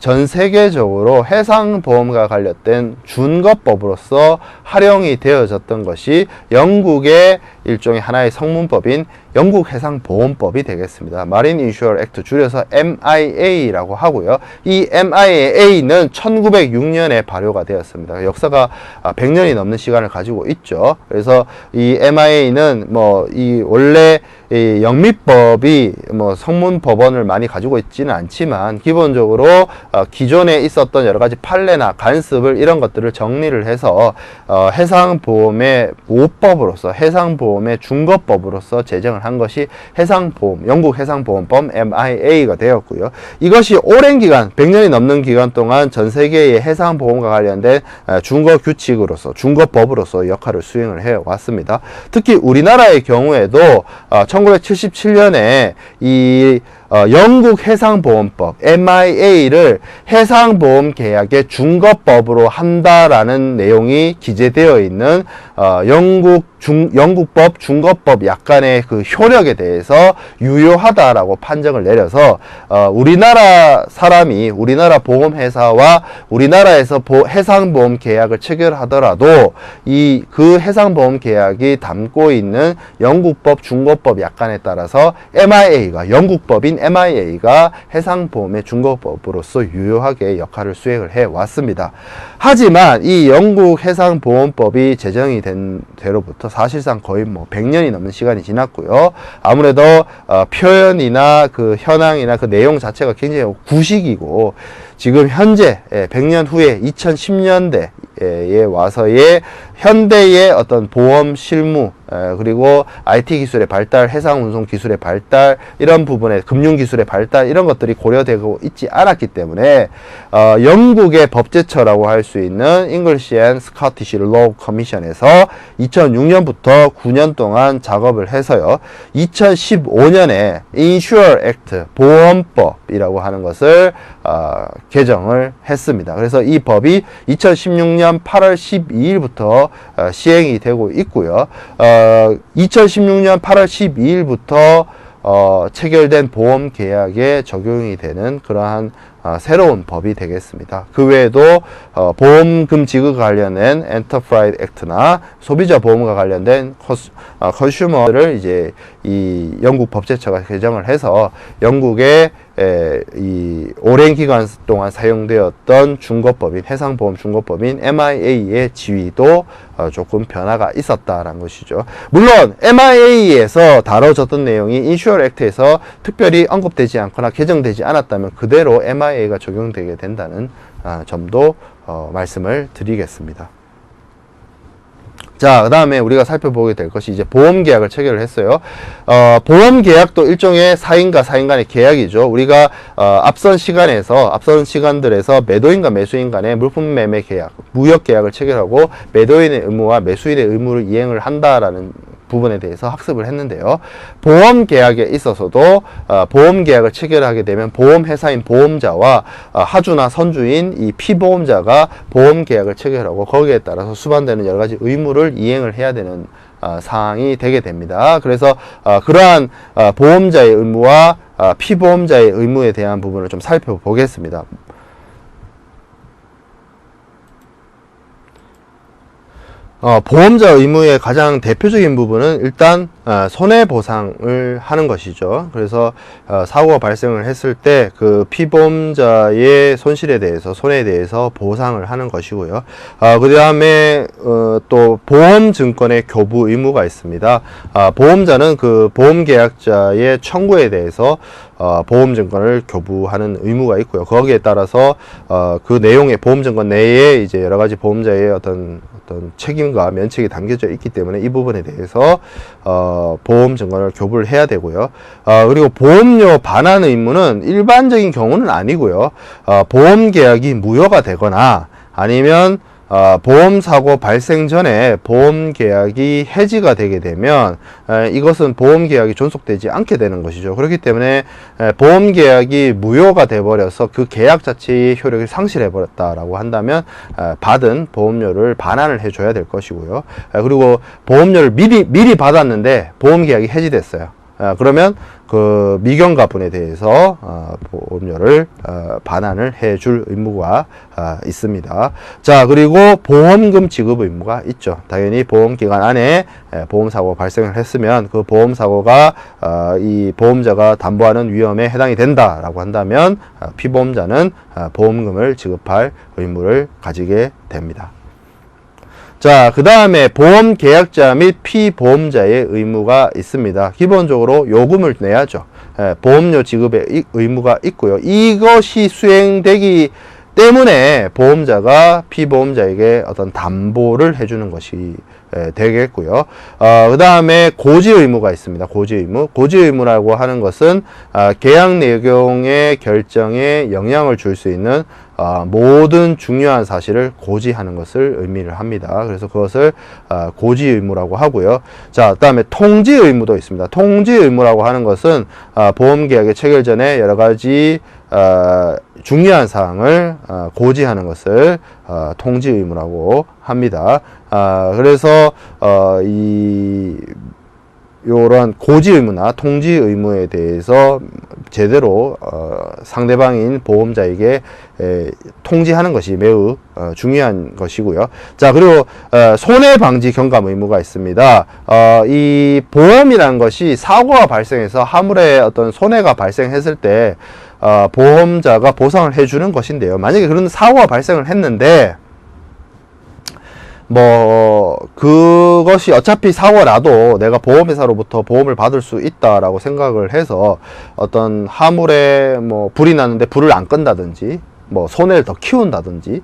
전 세계적으로 해상보험과 관련된 준거법으로서 활용이 되어졌던 것이 영국의 일종의 하나의 성문법인 영국 해상보험법이 되겠습니다. Marine Insurance Act 줄여서 MIA라고 하고요. 이 MIA는 1906년에 발효가 되었습니다. 역사가 100년이 넘는 시간을 가지고 있죠. 그래서 이 MIA는 이 원래 이 영미법이 성문법원을 많이 가지고 있지는 않지만 기본적으로 기존에 있었던 여러 가지 판례나 간습을 이런 것들을 정리를 해서 해상보험의 모법으로서 해상보험의 준거법으로서 제정을 한 것이 해상보험, 영국 해상보험법 MIA가 되었고요. 이것이 오랜 기간, 100년이 넘는 기간 동안 전 세계의 해상보험과 관련된 준거 규칙으로서, 준거법으로서 역할을 수행을 해왔습니다. 특히 우리나라의 경우에도 1977년에 이 영국 해상보험법 MIA를 해상보험 계약의 준거법으로 한다라는 내용이 기재되어 있는 영국법 준거법 약관의 그 효력에 대해서 유효하다라고 판정을 내려서 우리나라 사람이 우리나라 보험회사와 우리나라에서 해상보험 계약을 체결하더라도 그 해상보험 계약이 담고 있는 영국법 준거법 약관에 따라서 MIA가 영국법인 중개법인 MIA가 해상보험의 중개법으로서 유효하게 역할을 수행을 해 왔습니다. 하지만 이 영국 해상보험법이 제정이 된 때로부터 사실상 거의 뭐 100년이 넘는 시간이 지났고요. 아무래도 표현이나 그 현황이나 그 내용 자체가 굉장히 구식이고, 지금 현재 100년 후에 2010년대에 와서의 현대의 어떤 보험 실무, 그리고 IT 기술의 발달, 해상 운송 기술의 발달, 이런 부분에 금융 기술의 발달, 이런 것들이 고려되고 있지 않았기 때문에 영국의 법제처라고 할 수 있는 English and Scottish Law Commission에서 2006년부터 9년 동안 작업을 해서요, 2015년에 Insure Act, 보험법이라고 하는 것을 개정을 했습니다. 그래서 이 법이 2016년 8월 12일부터 시행이 되고 있고요. 2016년 8월 12일부터 체결된 보험 계약에 적용이 되는 그러한 새로운 법이 되겠습니다. 그 외에도 보험금 지급과 관련된 엔터프라이즈 액트나 소비자 보험과 관련된 컨슈머를 이제 이 영국 법제처가 개정을 해서 영국의 이 오랜 기간 동안 사용되었던 중개법인, 해상보험 중개법인 MIA의 지위도 조금 변화가 있었다라는 것이죠. 물론 MIA에서 다뤄졌던 내용이 인슈어 액트에서 특별히 언급되지 않거나 개정되지 않았다면 그대로 MIA가 적용되게 된다는 점도 말씀을 드리겠습니다. 자, 그 다음에 우리가 살펴보게 될 것이 이제 보험계약을 체결을 했어요. 보험계약도 일종의 사인과 사인 간의 계약이죠. 우리가 앞선 시간들에서 매도인과 매수인 간의 물품 매매 계약, 무역계약을 체결하고 매도인의 의무와 매수인의 의무를 이행을 한다라는 부분에 대해서 학습을 했는데요. 보험계약에 있어서도 보험계약을 체결하게 되면 보험회사인 보험자와 하주나 선주인 이 피보험자가 보험계약을 체결하고 거기에 따라서 수반되는 여러가지 의무를 이행을 해야 되는 사항이 되게 됩니다. 그래서 그러한 보험자의 의무와 피보험자의 의무에 대한 부분을 좀 살펴보겠습니다. 보험자 의무의 가장 대표적인 부분은 일단 손해보상을 하는 것이죠. 그래서 사고가 발생을 했을 때 그 피보험자의 손실에 대해서, 손해에 대해서 보상을 하는 것이고요. 그 다음에 또 보험증권의 교부 의무가 있습니다. 보험자는 그 보험계약자의 청구에 대해서 보험증권을 교부하는 의무가 있고요. 거기에 따라서 그 내용의 보험증권 내에 이제 여러가지 보험자의 어떤 책임과 면책이 담겨져 있기 때문에 이 부분에 대해서 보험증권을 교부를 해야 되고요. 그리고 보험료 반환 의무는 일반적인 경우는 아니고요. 보험계약이 무효가 되거나 아니면 보험사고 발생 전에 보험계약이 해지가 되게 되면 이것은 보험계약이 존속되지 않게 되는 것이죠. 그렇기 때문에 보험계약이 무효가 돼버려서 그 계약 자체의 효력이 상실해버렸다라고 한다면 받은 보험료를 반환을 해줘야 될 것이고요. 그리고 보험료를 미리 받았는데 보험계약이 해지됐어요. 그러면 그 미경가분에 대해서 보험료를 반환을 해줄 의무가 있습니다. 자, 그리고 보험금 지급 의무가 있죠. 당연히 보험기간 안에 보험사고가 발생을 했으면 그 보험사고가 이 보험자가 담보하는 위험에 해당이 된다라고 한다면 피보험자는 보험금을 지급할 의무를 가지게 됩니다. 자, 그 다음에 보험계약자 및 피보험자의 의무가 있습니다. 기본적으로 요금을 내야죠. 보험료 지급의 의무가 있고요. 이것이 수행되기 때문에 보험자가 피보험자에게 어떤 담보를 해주는 것이 되겠고요. 그 다음에 고지 의무가 있습니다. 고지 의무. 고지 의무라고 하는 것은 계약 내용의 결정에 영향을 줄 수 있는 모든 중요한 사실을 고지하는 것을 의미를 합니다. 그래서 그것을 고지 의무라고 하고요. 자, 그 다음에 통지 의무도 있습니다. 통지 의무라고 하는 것은 보험계약의 체결 전에 여러 가지 중요한 사항을 고지하는 것을 통지 의무라고 합니다. 그래서 요런 고지 의무나 통지 의무에 대해서 제대로 상대방인 보험자에게 통지하는 것이 매우 중요한 것이고요. 자, 그리고 손해방지 경감 의무가 있습니다. 이 보험이라는 것이 사고가 발생해서 화물에 어떤 손해가 발생했을 때 보험자가 보상을 해주는 것인데요. 만약에 그런 사고가 발생을 했는데 그것이 어차피 사고가 나도 내가 보험회사로부터 보험을 받을 수 있다라고 생각을 해서 어떤 화물에 불이 났는데 불을 안 끈다든지 손해를 더 키운다든지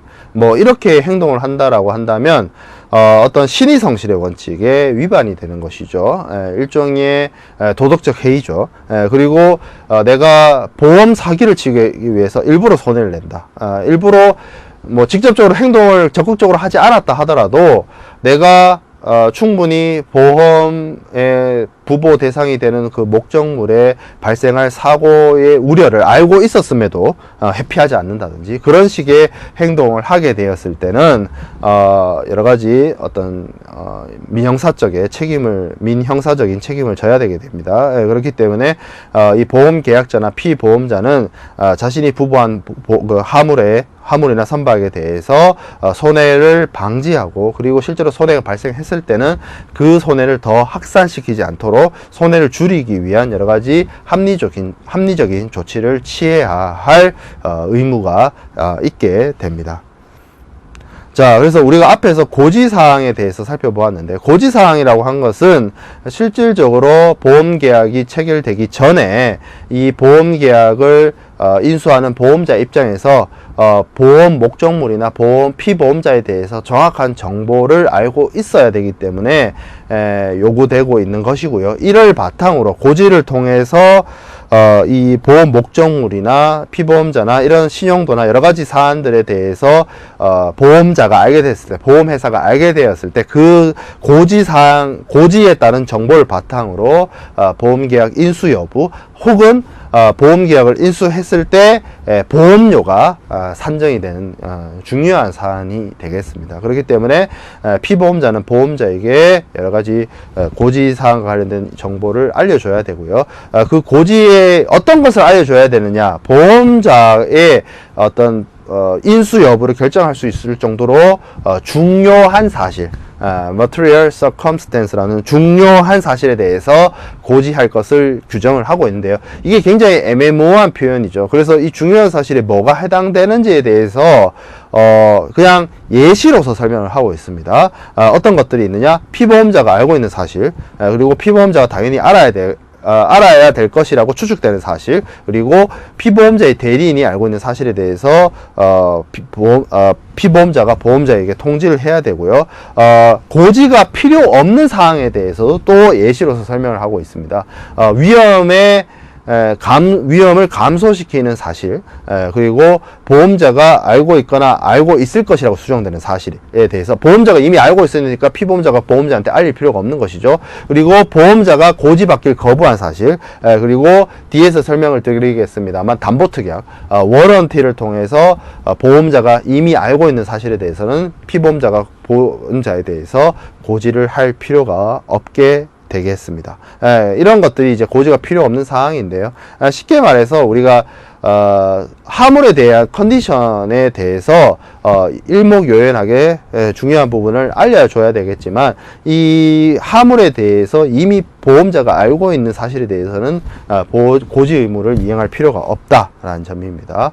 이렇게 행동을 한다라고 한다면 어떤 신의성실의 원칙에 위반이 되는 것이죠. 일종의 도덕적 해이죠. 그리고 내가 보험 사기를 치기 위해서 일부러 손해를 낸다. 일부러 직접적으로 행동을 적극적으로 하지 않았다 하더라도 내가 충분히 보험의 부보 대상이 되는 그 목적물에 발생할 사고의 우려를 알고 있었음에도 회피하지 않는다든지 그런 식의 행동을 하게 되었을 때는 여러 가지 어떤 민형사적인 책임을 져야 되게 됩니다. 그렇기 때문에 이 보험 계약자나 피보험자는 자신이 부보한 그 화물이나 선박에 대해서 손해를 방지하고 그리고 실제로 손해가 발생했을 때는 그 손해를 더 확산시키지 않도록 손해를 줄이기 위한 여러 가지 합리적인 조치를 취해야 할 의무가 있게 됩니다. 자, 그래서 우리가 앞에서 고지사항에 대해서 살펴보았는데, 고지사항이라고 한 것은 실질적으로 보험계약이 체결되기 전에 이 보험계약을 인수하는 보험자 입장에서 보험 목적물이나 피보험자에 대해서 정확한 정보를 알고 있어야 되기 때문에 요구되고 있는 것이고요. 이를 바탕으로 고지를 통해서 이 보험 목적물이나 피보험자나 이런 신용도나 여러 가지 사안들에 대해서 보험자가 알게 됐을 때, 보험회사가 알게 되었을 때 그 고지에 따른 정보를 바탕으로 보험계약 인수 여부 혹은 보험계약을 인수했을 때 보험료가 산정이 되는 중요한 사안이 되겠습니다. 그렇기 때문에 피보험자는 보험자에게 여러 가지 고지사항과 관련된 정보를 알려줘야 되고요. 그 고지에 어떤 것을 알려줘야 되느냐, 보험자의 어떤 인수 여부를 결정할 수 있을 정도로 중요한 사실, material circumstance라는 중요한 사실에 대해서 고지할 것을 규정을 하고 있는데요. 이게 굉장히 애매모호한 표현이죠. 그래서 이 중요한 사실에 뭐가 해당되는지에 대해서 그냥 예시로서 설명을 하고 있습니다. 어떤 것들이 있느냐? 피보험자가 알고 있는 사실, 그리고 피보험자가 당연히 알아야 될 것이라고 추측되는 사실, 그리고 피보험자의 대리인이 알고 있는 사실에 대해서 피보험자가 보험자에게 통지를 해야 되고요. 고지가 필요 없는 사항에 대해서도 또 예시로서 설명을 하고 있습니다. 위험을 감소시키는 사실, 그리고 보험자가 알고 있거나 알고 있을 것이라고 수정되는 사실에 대해서 보험자가 이미 알고 있으니까 피보험자가 보험자한테 알릴 필요가 없는 것이죠. 그리고 보험자가 고지받기를 거부한 사실, 그리고 뒤에서 설명을 드리겠습니다만 담보특약, 워런티를 통해서 보험자가 이미 알고 있는 사실에 대해서는 피보험자가 보험자에 대해서 고지를 할 필요가 없게 되겠습니다. 이런 것들이 이제 고지가 필요 없는 사항인데요. 쉽게 말해서 우리가 화물에 대한 컨디션에 대해서 일목요연하게 중요한 부분을 알려줘야 되겠지만, 이 화물에 대해서 이미 보험자가 알고 있는 사실에 대해서는 고지 의무를 이행할 필요가 없다라는 점입니다.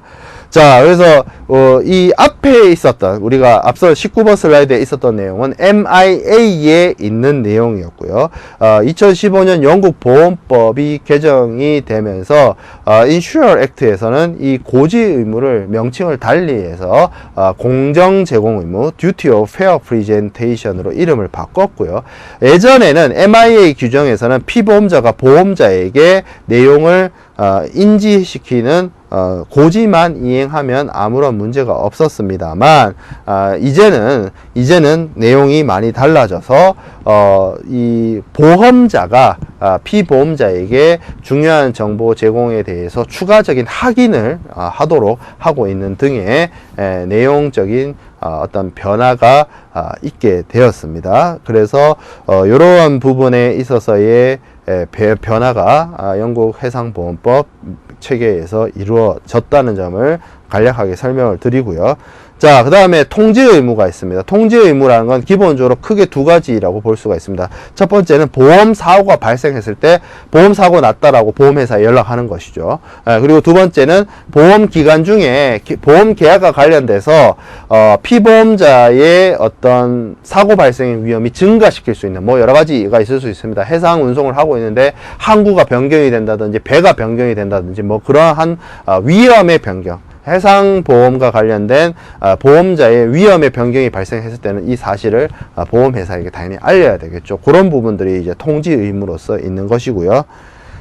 자, 그래서 이 앞에 있었던, 우리가 앞서 19번 슬라이드에 있었던 내용은 MIA에 있는 내용이었고요. 2015년 영국 보험법이 개정이 되면서 Insurer Act에서는 이 고지 의무를 명칭을 달리해서 공정 제공 의무, Duty of Fair Presentation으로 이름을 바꿨고요. 예전에는 MIA 규정에서는 피보험자가 보험자에게 내용을 인지시키는 고지만 이행하면 아무런 문제가 없었습니다만, 이제는 내용이 많이 달라져서 이 보험자가 피보험자에게 중요한 정보 제공에 대해서 추가적인 확인을 하도록 하고 있는 등의 내용적인 어떤 변화가 있게 되었습니다. 그래서 이러한 부분에 있어서의 변화가 영국 해상보험법 체계에서 이루어졌다는 점을 간략하게 설명을 드리고요. 자, 그 다음에 통지 의무가 있습니다. 통지 의무라는 건 기본적으로 크게 두 가지라고 볼 수가 있습니다. 첫 번째는 보험 사고가 발생했을 때 보험 사고 났다라고 보험회사에 연락하는 것이죠. 그리고 두 번째는 보험 기간 중에 보험 계약과 관련돼서 피보험자의 어떤 사고 발생의 위험이 증가시킬 수 있는 뭐 여러 가지가 있을 수 있습니다. 해상 운송을 하고 있는데 항구가 변경이 된다든지 배가 변경이 된다든지 뭐 그러한 위험의 변경, 해상보험과 관련된 보험자의 위험의 변경이 발생했을 때는 이 사실을 보험회사에게 당연히 알려야 되겠죠. 그런 부분들이 이제 통지 의무로서 있는 것이고요.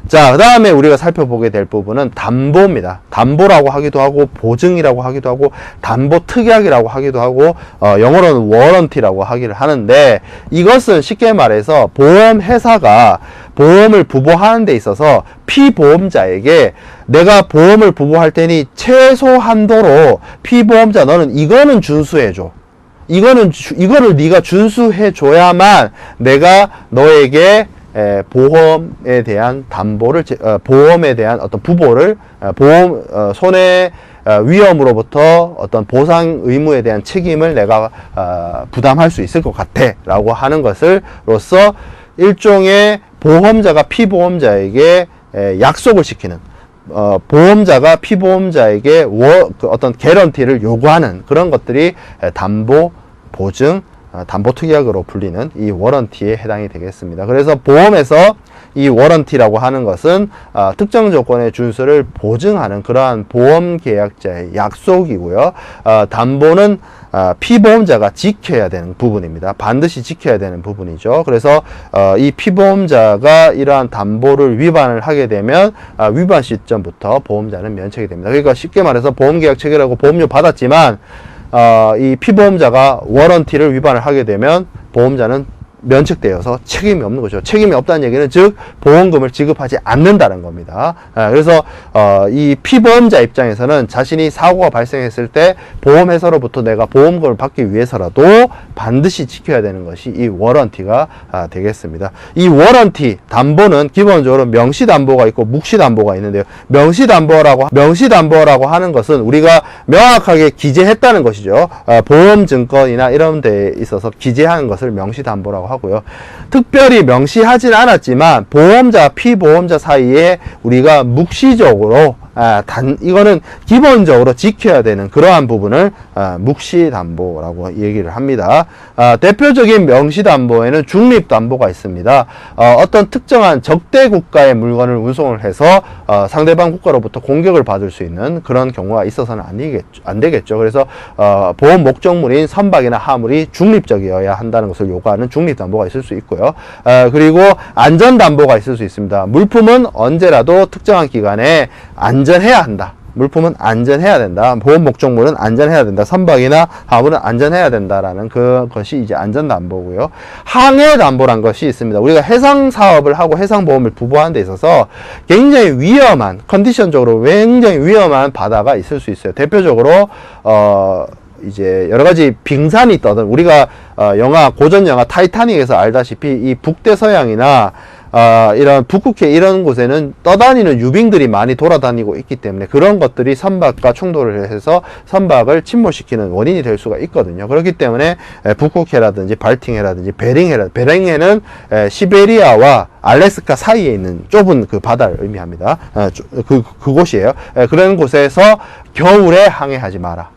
자, 그 다음에 우리가 살펴보게 될 부분은 담보입니다. 담보라고 하기도 하고 보증이라고 하기도 하고 담보 특약이라고 하기도 하고 영어로는 워런티라고 하기를 하는데, 이것은 쉽게 말해서 보험회사가 보험을 부보하는 데 있어서 피보험자에게 내가 보험을 부보할 테니 최소한도로 피보험자 너는 이거는 준수해줘, 이거를 네가 준수해줘야만 내가 너에게 보험에 대한 담보를, 보험에 대한 어떤 부보를, 보험, 손해 위험으로부터 어떤 보상 의무에 대한 책임을 내가 부담할 수 있을 것 같아 라고 하는 것을로써 일종의 보험자가 피보험자에게 약속을 시키는, 보험자가 피보험자에게 어떤 개런티를 요구하는 그런 것들이 담보, 보증, 담보 특약으로 불리는 이 워런티에 해당이 되겠습니다. 그래서 보험에서 이 워런티라고 하는 것은 특정 조건의 준수를 보증하는 그러한 보험 계약자의 약속이고요. 담보는 피보험자가 지켜야 되는 부분입니다. 반드시 지켜야 되는 부분이죠. 그래서 이 피보험자가 이러한 담보를 위반을 하게 되면 위반 시점부터 보험자는 면책이 됩니다. 그러니까 쉽게 말해서 보험계약 체결하고 보험료 받았지만 이 피보험자가 워런티를 위반을 하게 되면 보험자는 면책되어서 책임이 없는 거죠. 책임이 없다는 얘기는 즉 보험금을 지급하지 않는다는 겁니다. 그래서 이 피보험자 입장에서는 자신이 사고가 발생했을 때 보험회사로부터 내가 보험금을 받기 위해서라도 반드시 지켜야 되는 것이 이 워런티가 되겠습니다. 이 워런티 담보는 기본적으로 명시담보가 있고 묵시담보가 있는데요. 명시담보라고 하는 것은 우리가 명확하게 기재했다는 것이죠. 보험증권이나 이런 데에 있어서 기재하는 것을 명시담보라고 하고요. 특별히 명시하진 않았지만 보험자, 피보험자 사이에 우리가 묵시적으로 이거는 기본적으로 지켜야 되는 그러한 부분을 묵시담보라고 얘기를 합니다. 대표적인 명시담보에는 중립담보가 있습니다. 어떤 특정한 적대 국가의 물건을 운송을 해서 상대방 국가로부터 공격을 받을 수 있는 그런 경우가 있어서는 안 되겠죠. 그래서 보험 목적물인 선박이나 화물이 중립적이어야 한다는 것을 요구하는 중립담보가 있을 수 있고요. 그리고 안전담보가 있을 수 있습니다. 물품은 언제라도 특정한 기간에 안전해야 한다. 물품은 안전해야 된다. 보험 목적물은 안전해야 된다. 선박이나 화물은 안전해야 된다라는 그것이 이제 안전담보고요. 항해담보란 것이 있습니다. 우리가 해상 사업을 하고 해상보험을 부보하는 데 있어서 굉장히 위험한, 컨디션적으로 굉장히 위험한 바다가 있을 수 있어요. 대표적으로 이제 여러 가지 빙산이 떠든, 우리가 고전 영화 타이타닉에서 알다시피 이 북대서양이나 이런 북극해 이런 곳에는 떠다니는 유빙들이 많이 돌아다니고 있기 때문에 그런 것들이 선박과 충돌을 해서 선박을 침몰시키는 원인이 될 수가 있거든요. 그렇기 때문에 북극해라든지 발팅해라든지 베링해는 시베리아와 알래스카 사이에 있는 좁은 그 바다를 의미합니다. 그곳이에요. 그런 곳에서 겨울에 항해하지 마라.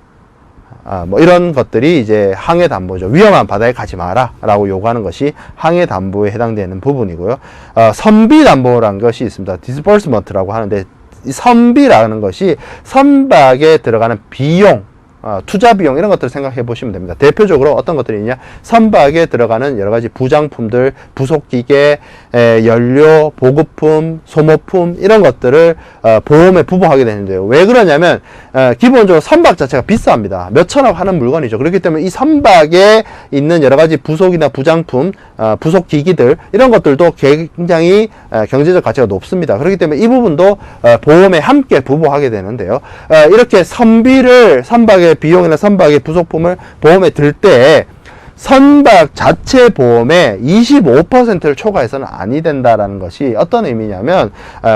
뭐 이런 것들이 이제 항해담보죠. 위험한 바다에 가지 마라 라고 요구하는 것이 항해담보에 해당되는 부분이고요. 선비담보라는 것이 있습니다. 디스버스먼트라고 하는데, 이 선비라는 것이 선박에 들어가는 비용, 투자 비용 이런 것들을 생각해 보시면 됩니다. 대표적으로 어떤 것들이 있냐, 선박에 들어가는 여러 가지 부장품들, 부속기계, 연료, 보급품, 소모품 이런 것들을 보험에 부보하게 되는데요. 왜 그러냐면 기본적으로 선박 자체가 비쌉니다. 몇천억 하는 물건이죠. 그렇기 때문에 이 선박에 있는 여러 가지 부속이나 부장품, 부속기기들 이런 것들도 굉장히 경제적 가치가 높습니다. 그렇기 때문에 이 부분도 보험에 함께 부보하게 되는데요. 이렇게 선비를, 선박의 비용이나 선박의 부속품을 보험에 들 때 선박 자체 보험의 25%를 초과해서는 아니 된다라는 것이 어떤 의미냐면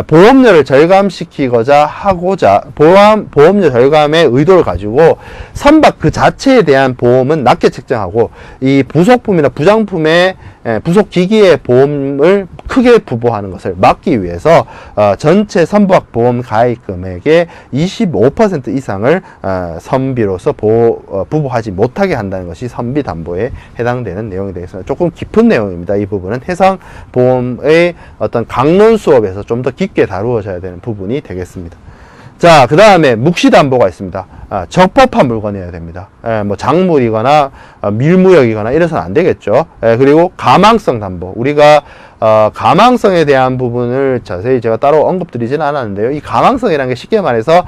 보험료를 절감시키고자 하고자 보험료 절감의 의도를 가지고 선박 그 자체에 대한 보험은 낮게 책정하고 이 부속품이나 부장품의 부속 기기의 보험을 크게 부과하는 것을 막기 위해서 전체 선박 보험 가입 금액의 25% 이상을 선비로서 부과하지 못하게 한다는 것이 선비 담보에 해당되는 내용이 되겠습니다. 조금 깊은 내용입니다. 이 부분은 해상보험의 어떤 강론 수업에서 좀 더 깊게 다루어져야 되는 부분이 되겠습니다. 자, 그 다음에 묵시담보가 있습니다. 적법한 물건이어야 됩니다. 뭐 작물이거나 밀무역이거나 이래서는 안 되겠죠. 그리고 가망성 담보. 우리가 가망성에 대한 부분을 자세히 제가 따로 언급드리지는 않았는데요. 이 가망성이라는 게 쉽게 말해서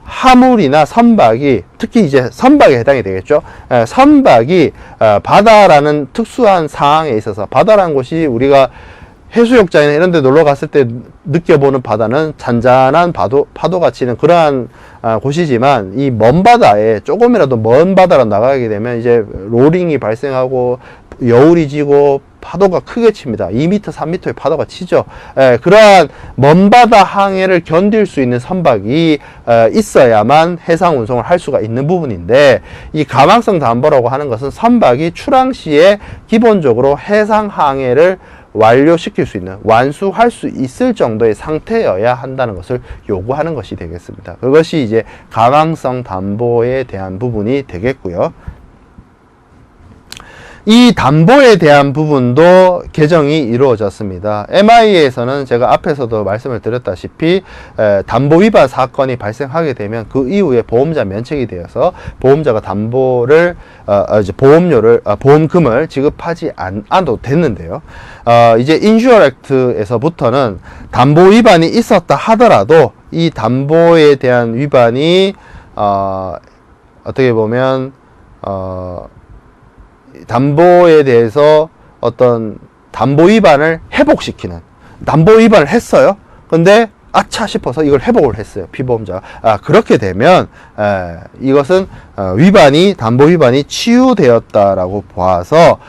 화물이나 선박이, 특히 이제 선박에 해당이 되겠죠. 선박이 바다라는 특수한 상황에 있어서, 바다라는 곳이 우리가 해수욕장이나 이런 데 놀러 갔을 때 느껴보는 바다는 잔잔한 파도가 치는 그러한 곳이지만, 이 먼 바다에 조금이라도 먼 바다로 나가게 되면 이제 로링이 발생하고 여울이 지고 파도가 크게 칩니다. 2m, 3m의 파도가 치죠. 그러한 먼 바다 항해를 견딜 수 있는 선박이 있어야만 해상 운송을 할 수가 있는 부분인데, 이 가망성 담보라고 하는 것은 선박이 출항 시에 기본적으로 해상 항해를 완료시킬 수 있는, 완수할 수 있을 정도의 상태여야 한다는 것을 요구하는 것이 되겠습니다. 그것이 이제 가망성 담보에 대한 부분이 되겠고요. 이 담보에 대한 부분도 개정이 이루어졌습니다. MI에서는 제가 앞에서도 말씀을 드렸다시피 담보 위반 사건이 발생하게 되면 그 이후에 보험자 면책이 되어서 보험자가 담보를 이제 보험금을 지급하지 않아도 됐는데요. 이제 인슈어 액트에서부터는 담보 위반이 있었다 하더라도 이 담보에 대한 위반이 어떻게 보면 담보에 대해서 어떤 담보 위반을 회복시키는, 담보 위반을 했어요. 근데 아차 싶어서 이걸 회복을 했어요, 피보험자가. 그렇게 되면 이것은 담보 위반이 치유되었다라고 봐서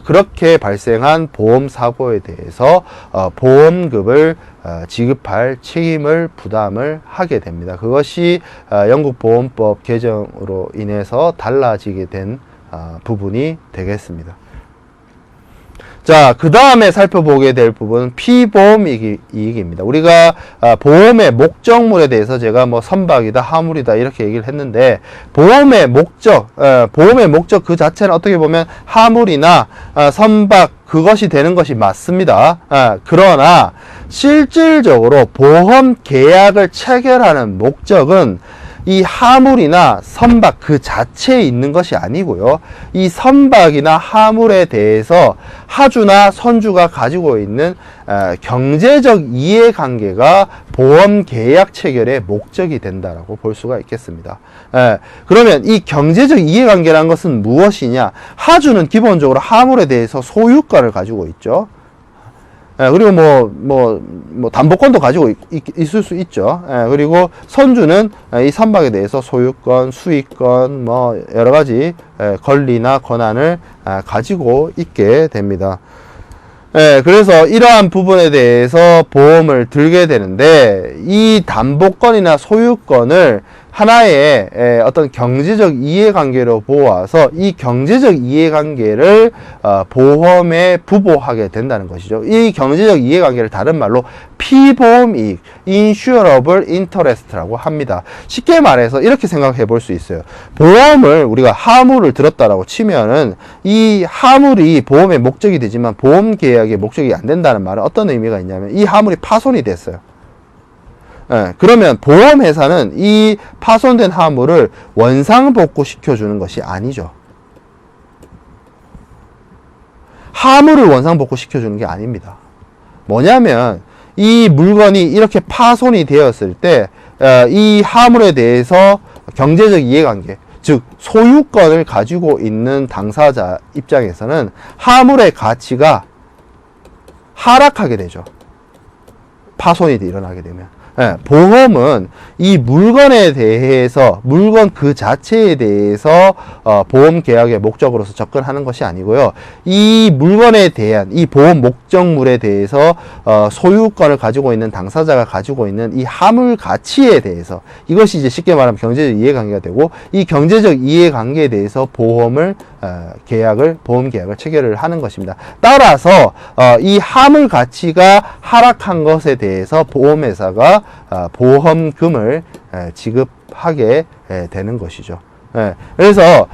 그렇게 발생한 보험 사고에 대해서 보험금을 지급할 책임을 부담을 하게 됩니다. 그것이 영국 보험법 개정으로 인해서 달라지게 된 부분이 되겠습니다. 자, 그 다음에 살펴보게 될 부분은 피보험 이익입니다. 우리가 보험의 목적물에 대해서 제가 뭐 선박이다, 화물이다 이렇게 얘기를 했는데, 보험의 목적 그 자체는 어떻게 보면 화물이나 선박 그것이 되는 것이 맞습니다. 그러나 실질적으로 보험 계약을 체결하는 목적은 이 화물이나 선박 그 자체에 있는 것이 아니고요. 이 선박이나 화물에 대해서 하주나 선주가 가지고 있는 경제적 이해관계가 보험 계약 체결의 목적이 된다라고 볼 수가 있겠습니다. 그러면 이 경제적 이해관계라는 것은 무엇이냐? 하주는 기본적으로 화물에 대해서 소유권을 가지고 있죠. 그리고 뭐 담보권도 가지고 있을 수 있죠. 그리고 선주는 이 선박에 대해서 소유권, 수익권, 뭐 여러 가지 권리나 권한을 가지고 있게 됩니다. 그래서 이러한 부분에 대해서 보험을 들게 되는데, 이 담보권이나 소유권을 하나의 어떤 경제적 이해관계로 보아서 이 경제적 이해관계를 보험에 부보하게 된다는 것이죠. 이 경제적 이해관계를 다른 말로 피보험이익, insurable interest라고 합니다. 쉽게 말해서 이렇게 생각해 볼 수 있어요. 보험을 우리가 화물을 들었다라고 치면은 이 화물이 보험의 목적이 되지만 보험 계약의 목적이 안 된다는 말은 어떤 의미가 있냐면, 이 화물이 파손이 됐어요. 그러면 보험회사는 이 파손된 화물을 원상복구 시켜주는 것이 아니죠. 화물을 원상복구 시켜주는 게 아닙니다. 뭐냐면 이 물건이 이렇게 파손이 되었을 때 이 화물에 대해서 경제적 이해관계, 즉 소유권을 가지고 있는 당사자 입장에서는 화물의 가치가 하락하게 되죠. 파손이 일어나게 되면. 보험은 이 물건에 대해서, 물건 그 자체에 대해서 보험 계약의 목적으로서 접근하는 것이 아니고요. 이 물건에 대한, 이 보험 목적물에 대해서 소유권을 가지고 있는 당사자가 가지고 있는 이 화물 가치에 대해서, 이것이 이제 쉽게 말하면 경제적 이해관계가 되고, 이 경제적 이해관계에 대해서 보험 계약을 체결을 하는 것입니다. 따라서 이 화물 가치가 하락한 것에 대해서 보험회사가 보험금을 지급하게 되는 것이죠. 그래서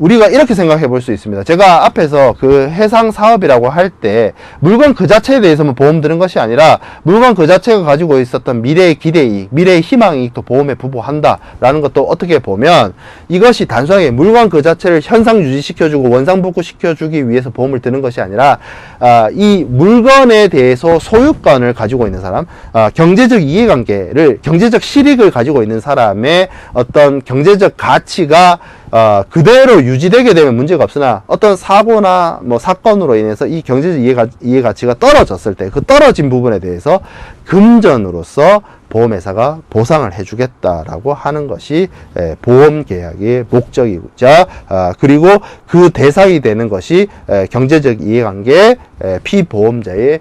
우리가 이렇게 생각해 볼 수 있습니다. 제가 앞에서 그 해상 사업이라고 할 때 물건 그 자체에 대해서만 보험 드는 것이 아니라 물건 그 자체가 가지고 있었던 미래의 기대이익, 미래의 희망이익도 보험에 부부한다 라는 것도 어떻게 보면 이것이 단순하게 물건 그 자체를 현상 유지시켜주고 원상 복구시켜주기 위해서 보험을 드는 것이 아니라 이 물건에 대해서 소유권을 가지고 있는 사람, 경제적 이해관계를, 경제적 실익을 가지고 있는 사람의 어떤 경제적 가치가 그대로 유지되게 되면 문제가 없으나 어떤 사고나 뭐 사건으로 인해서 이 경제적 이해가치가 떨어졌을 때 그 떨어진 부분에 대해서 금전으로서 보험회사가 보상을 해주겠다라고 하는 것이 보험계약의 목적이자 그리고 그 대상이 되는 것이 경제적 이해관계 피보험자의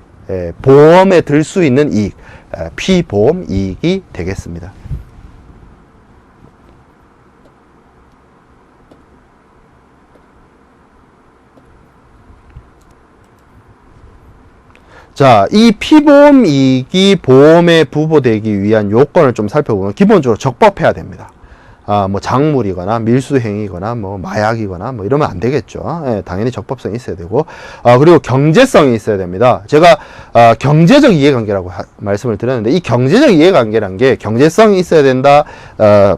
보험에 들 수 있는 이익, 피보험 이익이 되겠습니다. 자, 이 피보험 이익이 보험에 부보되기 위한 요건을 좀 살펴보면 기본적으로 적법해야 됩니다. 뭐 작물이거나 밀수행위거나 뭐 마약이거나 뭐 이러면 안 되겠죠. 당연히 적법성이 있어야 되고, 그리고 경제성이 있어야 됩니다. 제가 경제적 이해관계라고 말씀을 드렸는데, 이 경제적 이해관계란 게 경제성이 있어야 된다,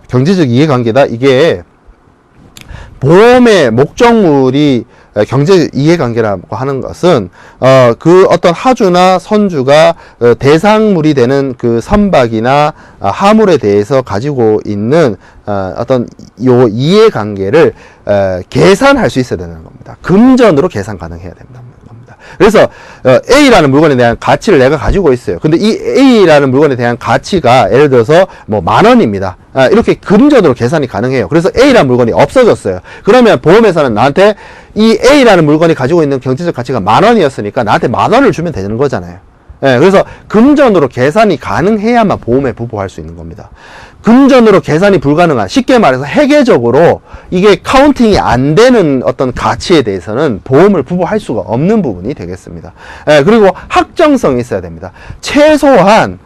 경제적 이해관계다, 이게 보험의 목적물이 경제 이해관계라고 하는 것은 그 어떤 하주나 선주가 대상물이 되는 그 선박이나 화물에 대해서 가지고 있는 어떤 요 이해관계를 계산할 수 있어야 되는 겁니다. 금전으로 계산 가능해야 됩니다. 그래서 A라는 물건에 대한 가치를 내가 가지고 있어요. 근데 이 A라는 물건에 대한 가치가 예를 들어서 뭐 10,000원입니다. 이렇게 금전으로 계산이 가능해요. 그래서 A라는 물건이 없어졌어요. 그러면 보험회사는 나한테 이 A라는 물건이 가지고 있는 경제적 가치가 10,000원이었으니까 나한테 10,000원을 주면 되는 거잖아요. 그래서 금전으로 계산이 가능해야만 보험에 부보할 수 있는 겁니다. 금전으로 계산이 불가능한, 쉽게 말해서 회계적으로 이게 카운팅이 안 되는 어떤 가치에 대해서는 보험을 부보할 수가 없는 부분이 되겠습니다. 그리고 확정성이 있어야 됩니다. 최소한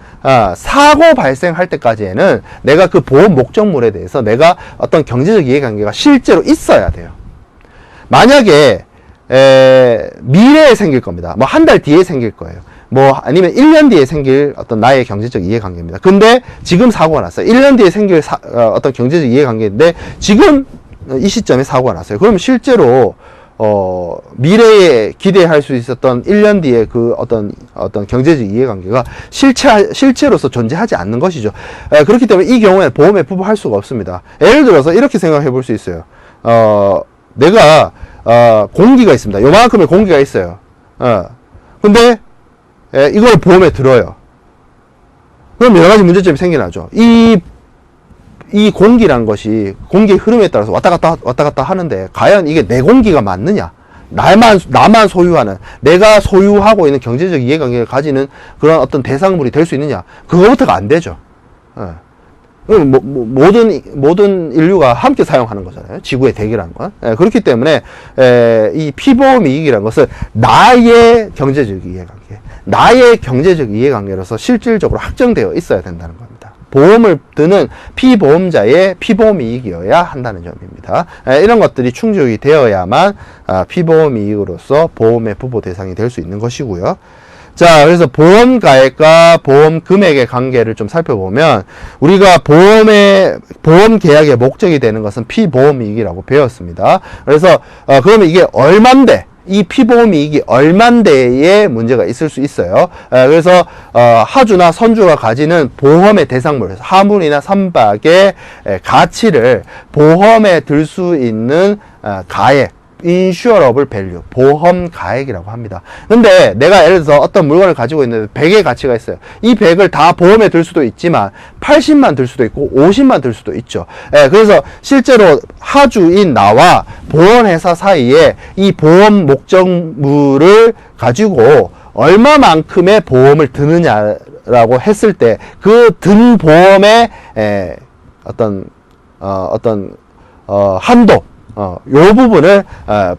사고 발생할 때까지에는 내가 그 보험 목적물에 대해서 내가 어떤 경제적 이해관계가 실제로 있어야 돼요. 만약에 미래에 생길 겁니다. 뭐 한 달 뒤에 생길 거예요. 뭐 아니면 1년 뒤에 생길 어떤 나의 경제적 이해관계입니다. 근데 지금 사고가 났어요. 1년 뒤에 생길 어떤 경제적 이해관계인데 지금 이 시점에 사고가 났어요. 그러면 실제로 미래에 기대할 수 있었던 1년 뒤에 그 어떤 경제적 이해관계가 실체로서 존재하지 않는 것이죠. 그렇기 때문에 이 경우에 보험에 부보할 수가 없습니다. 예를 들어서 이렇게 생각해 볼 수 있어요. 내가 공기가 있습니다. 요만큼의 공기가 있어요. 근데 이걸 보험에 들어요. 그럼 여러 가지 문제점이 생겨나죠. 이 공기란 것이 공기의 흐름에 따라서 왔다 갔다 하는데 과연 이게 내 공기가 맞느냐? 나만 소유하는, 내가 소유하고 있는 경제적 이해관계를 가지는 그런 어떤 대상물이 될 수 있느냐? 그거부터가 안 되죠. 모든 인류가 함께 사용하는 거잖아요. 지구의 대기라는 건. 그렇기 때문에 이 피보험 이익이라는 것은 나의 경제적 이해관계, 나의 경제적 이해관계로서 실질적으로 확정되어 있어야 된다는 겁니다. 보험을 드는 피보험자의 피보험 이익이어야 한다는 점입니다. 이런 것들이 충족이 되어야만 피보험 이익으로서 보험의 부보 대상이 될 수 있는 것이고요. 자, 그래서 보험 가액과 보험 금액의 관계를 좀 살펴보면 우리가 보험 계약의 목적이 되는 것은 피보험 이익이라고 배웠습니다. 그래서 그러면 이게 얼만데, 이 피보험 이익이 얼만데에 문제가 있을 수 있어요. 그래서 하주나 선주가 가지는 보험의 대상물, 화물이나 선박의 가치를 보험에 들 수 있는 가액, insurable value, 보험 가액이라고 합니다. 근데 내가 예를 들어서 어떤 물건을 가지고 있는데 100의 가치가 있어요. 이 100을 다 보험에 들 수도 있지만 80만 들 수도 있고 50만 들 수도 있죠. 예, 그래서 실제로 하주인 나와 보험회사 사이에 이 보험 목적물을 가지고 얼마만큼의 보험을 드느냐라고 했을 때 그 든 보험의 한도, 요 부분을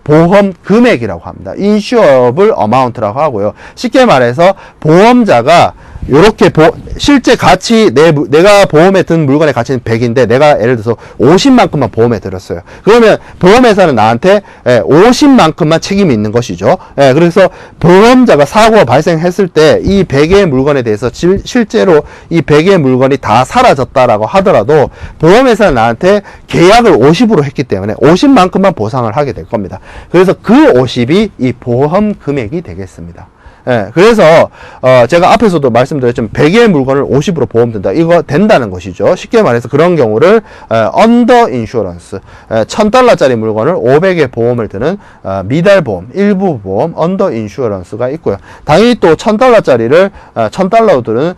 보험 금액이라고 합니다. insurable amount라고 하고요. 쉽게 말해서 보험자가 요렇게 실제 가치, 내가 보험에 든 물건의 가치는 100인데 내가 예를 들어서 50만큼만 보험에 들었어요. 그러면 보험회사는 나한테 50만큼만 책임이 있는 것이죠. 그래서 보험자가 사고가 발생했을 때 이 100의 물건에 대해서 실제로 이 100의 물건이 다 사라졌다라고 하더라도 보험회사는 나한테 계약을 50으로 했기 때문에 50만큼만 보상을 하게 될 겁니다. 그래서 그 50이 이 보험 금액이 되겠습니다. 그래서 제가 앞에서도 말씀드렸지만 100의 물건을 50으로 보험 든다. 이거 된다는 것이죠. 쉽게 말해서 그런 경우를 under insurance, $1000짜리 물건을 500의 보험을 드는 미달 보험, 일부 보험 under insurance가 있고요. 당연히 또 $1000짜리를 $1000로 드는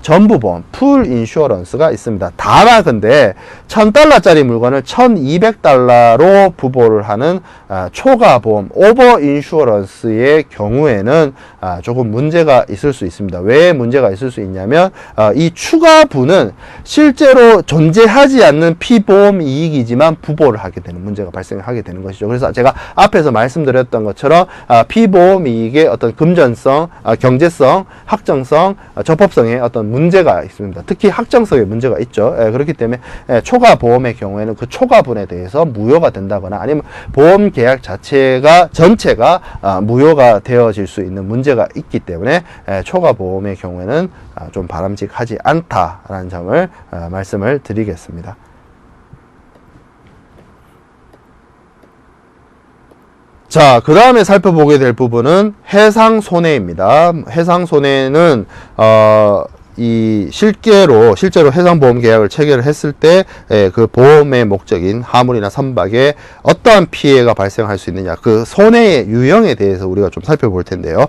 전부 보험, full insurance가 있습니다. 다만 근데 $1000짜리 물건을 $1200로 부보를 하는 초과 보험, over insurance의 경우에는 조금 문제가 있을 수 있습니다. 왜 문제가 있을 수 있냐면 이 추가부는 실제로 존재하지 않는 피보험 이익이지만 부보를 하게 되는 문제가 발생하게 되는 것이죠. 그래서 제가 앞에서 말씀드렸던 것처럼 피보험 이익의 어떤 금전성, 경제성, 확정성, 적법성에 어떤 문제가 있습니다. 특히 확정성에 문제가 있죠. 그렇기 때문에 초과 보험의 경우에는 그 초과분에 대해서 무효가 된다거나 아니면 보험 계약 자체가 전체가 무효가 되어질 수 있는 문제가 있기 때문에 초과 보험의 경우에는 좀 바람직하지 않다라는 점을 말씀을 드리겠습니다. 자, 그 다음에 살펴보게 될 부분은 해상손해입니다. 해상손해는 실제로 해상보험 계약을 체결을 했을 때 그 보험의 목적인 화물이나 선박에 어떠한 피해가 발생할 수 있느냐, 그 손해의 유형에 대해서 우리가 좀 살펴볼 텐데요.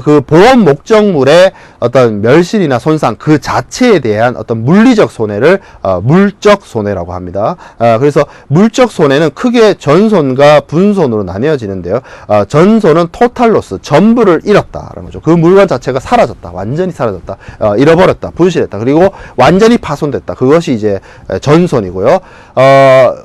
그 보험 목적물의 어떤 멸실이나 손상 그 자체에 대한 어떤 물리적 손해를 물적 손해라고 합니다. 그래서 물적 손해는 크게 전손과 분손으로 나뉘어지는데요. 전손은 토탈 로스, 전부를 잃었다라는 거죠. 그 물건 자체가 사라졌다, 완전히 사라졌다, 잃어버렸다, 분실했다, 그리고 완전히 파손됐다. 그것이 이제 전손이고요.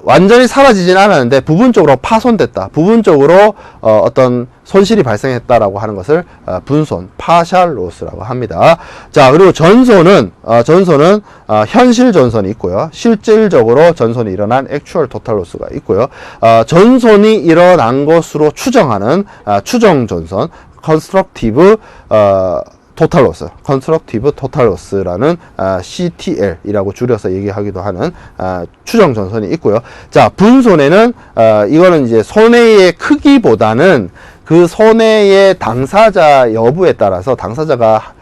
완전히 사라지진 않았는데 부분적으로 파손됐다, 부분적으로 어떤 손실이 발생했다라고 하는 것을 분손, partial loss라고 합니다. 자, 그리고 전손은 현실 전손이 있고요. 실질적으로 전손이 일어난 actual total loss가 있고요. 전손이 일어난 것으로 추정하는 추정 전손, constructive 토탈 로스, 컨스트럭티브 토탈 로스라는 CTL이라고 줄여서 얘기하기도 하는 추정 전선이 있고요. 자, 분손해는 이거는 이제 손해의 크기보다는 그 손해의 당사자 여부에 따라서 당사자가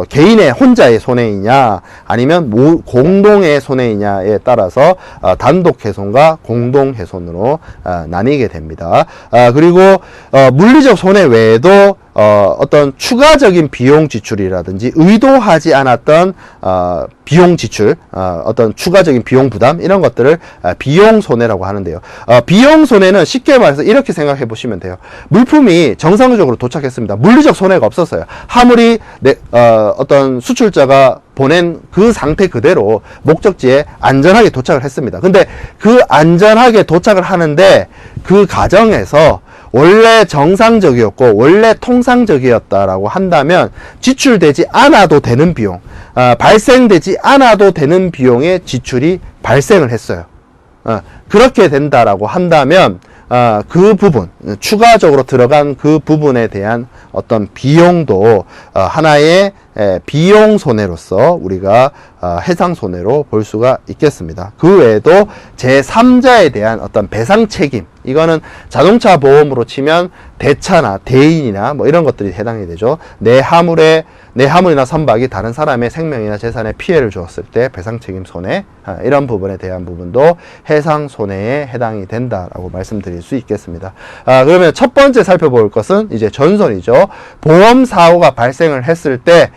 개인의 혼자의 손해이냐 아니면 공동의 손해이냐에 따라서 단독 훼손과 공동 훼손으로 나뉘게 됩니다. 그리고 물리적 손해 외에도 어떤 추가적인 비용 지출이라든지 의도하지 않았던 비용 지출, 어떤 추가적인 비용 부담, 이런 것들을 비용 손해라고 하는데요. 비용 손해는 쉽게 말해서 이렇게 생각해 보시면 돼요. 물품이 정상적으로 도착했습니다. 물리적 손해가 없었어요. 화물이 어떤 수출자가 보낸 그 상태 그대로 목적지에 안전하게 도착을 했습니다. 근데 그 안전하게 도착을 하는데 그 과정에서 원래 정상적이었고 원래 통상적이었다라고 한다면 지출되지 않아도 되는 비용, 발생되지 않아도 되는 비용의 지출이 발생을 했어요. 그렇게 된다라고 한다면 그 부분, 추가적으로 들어간 그 부분에 대한 어떤 비용도 하나의 비용 손해로서 우리가 해상 손해로 볼 수가 있겠습니다. 그 외에도 제3자에 대한 어떤 배상 책임, 이거는 자동차 보험으로 치면 대차나 대인이나 뭐 이런 것들이 해당이 되죠. 내 화물이나 선박이 다른 사람의 생명이나 재산에 피해를 주었을 때 배상 책임 손해, 이런 부분에 대한 부분도 해상 손해에 해당이 된다라고 말씀드릴 수 있겠습니다. 그러면 첫 번째 살펴볼 것은 이제 전손이죠. 보험 사고가 발생을 했을 때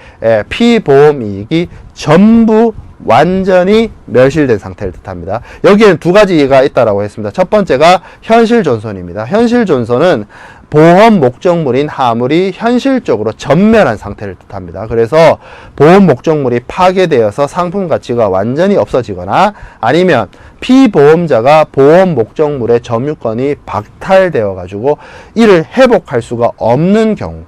피보험 이익이 전부 완전히 멸실된 상태를 뜻합니다. 여기에는 두 가지가 있다라고 했습니다. 첫 번째가 현실 존손입니다. 현실 존손은 보험 목적물인 화물이 현실적으로 전멸한 상태를 뜻합니다. 그래서 보험 목적물이 파괴되어서 상품 가치가 완전히 없어지거나 아니면 피보험자가 보험 목적물의 점유권이 박탈되어 가지고 이를 회복할 수가 없는 경우,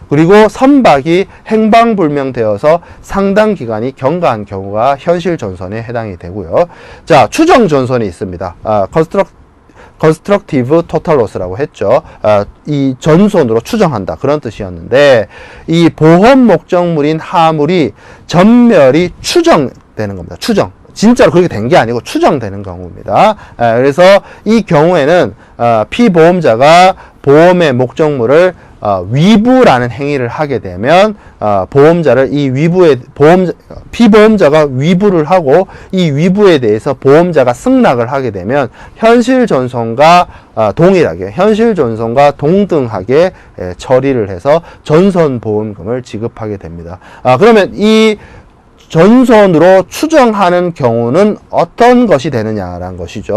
그리고 선박이 행방불명되어서 상당 기간이 경과한 경우가 현실 전손에 해당이 되고요. 자, 추정 전손이 있습니다. constructive total loss라고 했죠. 이 전손으로 추정한다, 그런 뜻이었는데, 이 보험 목적물인 화물이 전멸이 추정되는 겁니다. 추정. 진짜로 그렇게 된 게 아니고 추정되는 경우입니다. 그래서 이 경우에는 피보험자가 보험의 목적물을 위부라는 행위를 하게 되면 보험자를 피보험자가 위부를 하고 이 위부에 대해서 보험자가 승낙을 하게 되면 현실 전손과 동일하게, 현실 전손과 동등하게 처리를 해서 전손 보험금을 지급하게 됩니다. 그러면 이 전손으로 추정하는 경우는 어떤 것이 되느냐라는 것이죠.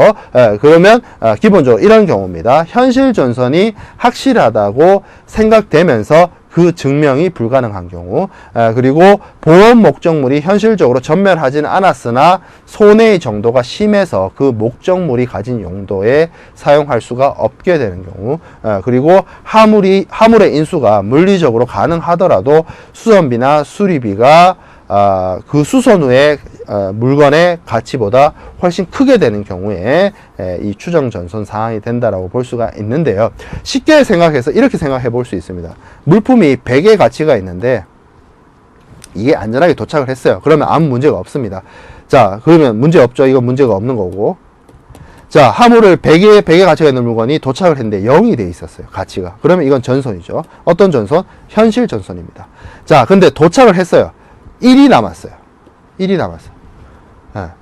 그러면 기본적으로 이런 경우입니다. 현실 전손이 확실하다고 생각되면서 그 증명이 불가능한 경우, 그리고 보험 목적물이 현실적으로 전멸하지는 않았으나 손해의 정도가 심해서 그 목적물이 가진 용도에 사용할 수가 없게 되는 경우, 그리고 화물의 인수가 물리적으로 가능하더라도 수선비나 수리비가 그 수선 후에 물건의 가치보다 훨씬 크게 되는 경우에 이 추정 전손 상황이 된다라고 볼 수가 있는데요. 쉽게 생각해서 이렇게 생각해 볼 수 있습니다. 물품이 100의 가치가 있는데 이게 안전하게 도착을 했어요. 그러면 아무 문제가 없습니다. 자, 그러면 문제 없죠. 이건 문제가 없는 거고. 자, 화물을 100의 가치가 있는 물건이 도착을 했는데 0이 돼 있었어요. 가치가. 그러면 이건 전손이죠. 어떤 전손? 현실 전손입니다. 자, 근데 도착을 했어요. 1이 남았어요. 1이 남았어요.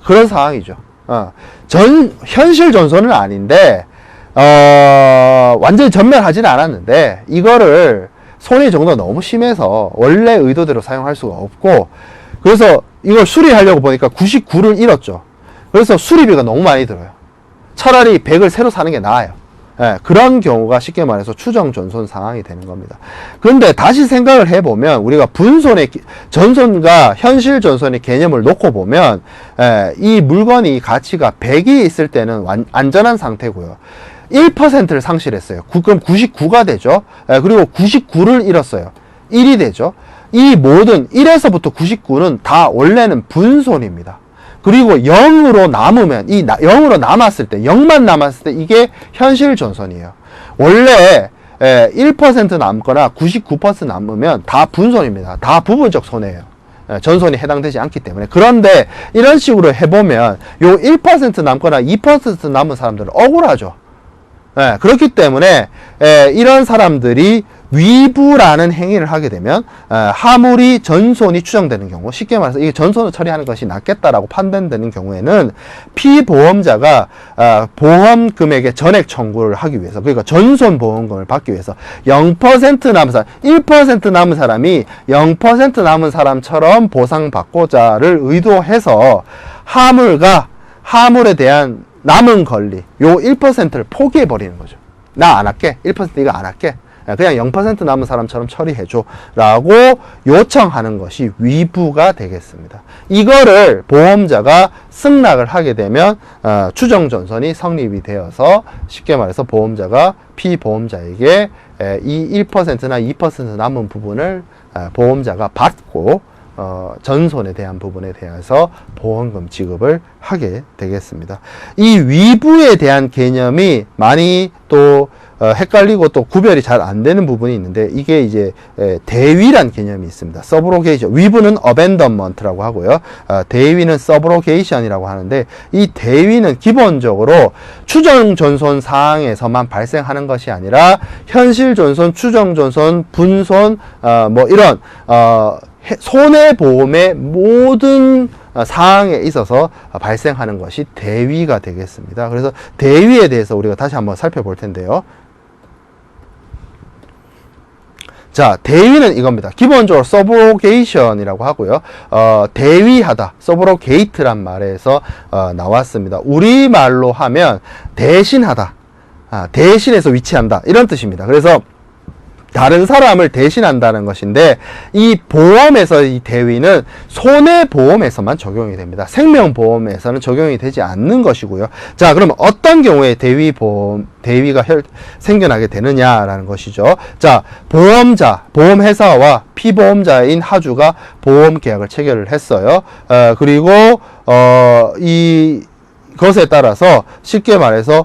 그런 상황이죠. 현실 전손은 아닌데, 완전히 전멸하지는 않았는데, 이거를 손해 정도가 너무 심해서 원래 의도대로 사용할 수가 없고, 그래서 이걸 수리하려고 보니까 99를 잃었죠. 그래서 수리비가 너무 많이 들어요. 차라리 100을 새로 사는 게 나아요. 그런 경우가 쉽게 말해서 추정 전손 상황이 되는 겁니다. 그런데 다시 생각을 해보면 우리가 분손의 전손과 현실 전손의 개념을 놓고 보면 이 물건이 가치가 100이 있을 때는 안전한 상태고요. 1%를 상실했어요. 그럼 99가 되죠. 그리고 99를 잃었어요. 1이 되죠. 이 모든 1에서부터 99는 다 원래는 분손입니다. 그리고 0으로 남으면, 0으로 남았을 때, 0만 남았을 때 이게 현실 전손이에요. 원래 1% 남거나 99% 남으면 다 분손입니다. 다 부분적 손해예요. 전손이 해당되지 않기 때문에. 그런데 이런 식으로 해보면 요 1% 남거나 2% 남은 사람들은 억울하죠. 그렇기 때문에 이런 사람들이 위부라는 행위를 하게 되면 화물이 전손이 추정되는 경우, 쉽게 말해서 이게 전손을 처리하는 것이 낫겠다라고 판단되는 경우에는 피보험자가 보험 금액의 전액 청구를 하기 위해서, 그러니까 전손 보험금을 받기 위해서 0% 남은 사람, 1% 남은 사람이 0% 남은 사람처럼 보상받고자를 의도해서 화물에 대한 남은 권리, 요 1%를 포기해 버리는 거죠. 나 안 할게. 1% 이거 안 할게. 그냥 0% 남은 사람처럼 처리해줘 라고 요청하는 것이 위부가 되겠습니다. 이거를 보험자가 승낙을 하게 되면 추정 전손이 성립이 되어서 쉽게 말해서 보험자가 피보험자에게 이 1%나 2% 남은 부분을 보험자가 받고 전손에 대한 부분에 대해서 보험금 지급을 하게 되겠습니다. 이 위부에 대한 개념이 많이 또 헷갈리고 또 구별이 잘 안 되는 부분이 있는데, 이게 이제 대위란 개념이 있습니다. 서브로게이션, 위브는 어벤던먼트라고 하고요, 대위는 서브로게이션이라고 하는데, 이 대위는 기본적으로 추정 존손 사항에서만 발생하는 것이 아니라 현실 존손, 추정 존손, 분손, 뭐 이런 손해보험의 모든 사항에 있어서 발생하는 것이 대위가 되겠습니다. 그래서 대위에 대해서 우리가 다시 한번 살펴볼 텐데요. 자, 대위는 이겁니다. 기본적으로 서브로게이션이라고 하고요. 대위하다, 서브로게이트란 말에서 나왔습니다. 우리말로 하면 대신하다, 대신해서 위치한다, 이런 뜻입니다. 그래서 다른 사람을 대신한다는 것인데, 이 보험에서 이 대위는 손해보험에서만 적용이 됩니다. 생명보험에서는 적용이 되지 않는 것이고요. 자, 그러면 어떤 경우에 대위가 생겨나게 되느냐라는 것이죠. 자, 보험자, 보험회사와 피보험자인 하주가 보험계약을 체결을 했어요. 그리고 그것에 따라서 쉽게 말해서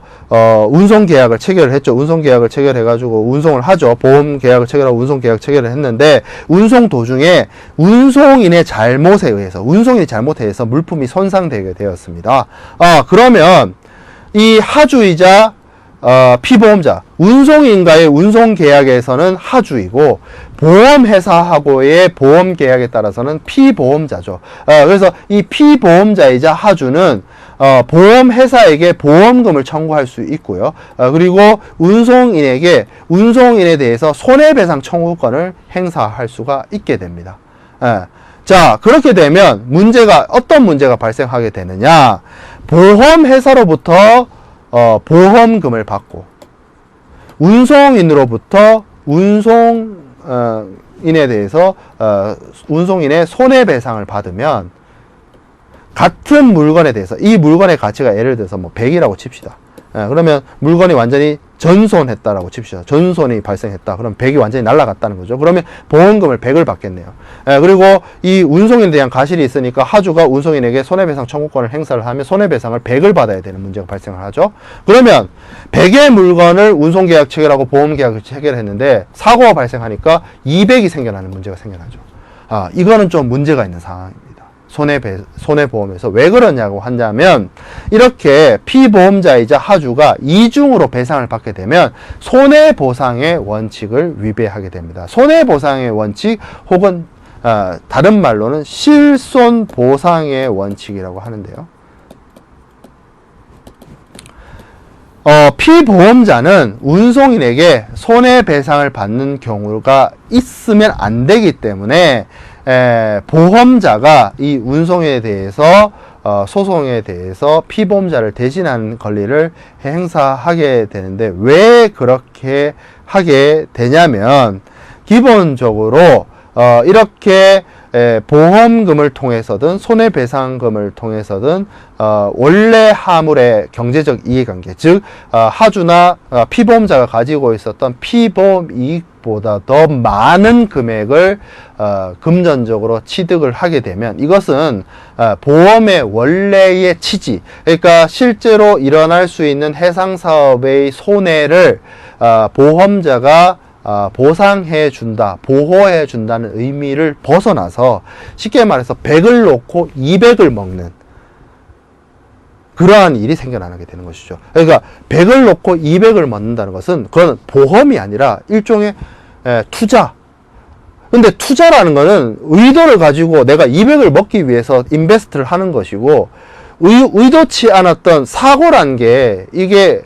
운송계약을 체결을 했죠. 운송계약을 체결해가지고 운송을 하죠. 보험계약을 체결하고 운송계약 체결을 했는데, 운송 도중에 운송인의 잘못에 의해서, 운송인이 잘못해서 물품이 손상되게 되었습니다. 그러면 이 하주이자 피보험자, 운송인과의 운송계약에서는 하주이고, 보험회사하고의 보험계약에 따라서는 피보험자죠. 그래서 이 피보험자이자 하주는 보험회사에게 보험금을 청구할 수 있고요. 그리고 운송인에 대해서 손해배상 청구권을 행사할 수가 있게 됩니다. 자, 그렇게 되면 어떤 문제가 발생하게 되느냐? 보험회사로부터 보험금을 받고, 운송인으로부터 운송인에 대해서 운송인의 손해배상을 받으면, 같은 물건에 대해서, 이 물건의 가치가 예를 들어서 뭐 100이라고 칩시다. 그러면 물건이 완전히 전손했다라고 칩시다. 전손이 발생했다. 그럼 100이 완전히 날아갔다는 거죠. 그러면 보험금을 100을 받겠네요. 그리고 이 운송인에 대한 가실이 있으니까 하주가 운송인에게 손해배상 청구권을 행사를 하면 손해배상을 100을 받아야 되는 문제가 발생을 하죠. 그러면 100의 물건을 운송계약 체결하고 보험계약을 체결했는데 사고가 발생하니까 200이 생겨나는 문제가 생겨나죠. 이거는 좀 문제가 있는 상황입니다. 손해보험에서. 왜 그러냐고 한다면, 이렇게 피보험자이자 하주가 이중으로 배상을 받게 되면 손해보상의 원칙을 위배하게 됩니다. 손해보상의 원칙, 혹은 다른 말로는 실손보상의 원칙이라고 하는데요. 피보험자는 운송인에게 손해배상을 받는 경우가 있으면 안 되기 때문에 보험자가 이 운송에 대해서 소송에 대해서 피보험자를 대신하는 권리를 행사하게 되는데, 왜 그렇게 하게 되냐면, 기본적으로 이렇게 보험금을 통해서든 손해배상금을 통해서든 원래 하물의 경제적 이해관계, 즉 하주나 피보험자가 가지고 있었던 피보험 이익보다 더 많은 금액을 금전적으로 취득을 하게 되면, 이것은 보험의 원래의 취지, 그러니까 실제로 일어날 수 있는 해상사업의 손해를 보험자가 보상해 준다, 보호해 준다는 의미를 벗어나서, 쉽게 말해서 100을 놓고 200을 먹는 그러한 일이 생겨나게 되는 것이죠. 그러니까 100을 놓고 200을 먹는다는 것은, 그건 보험이 아니라 일종의 투자. 근데 투자라는 거는 의도를 가지고 내가 200을 먹기 위해서 인베스트를 하는 것이고, 의도치 않았던 사고란 게, 이게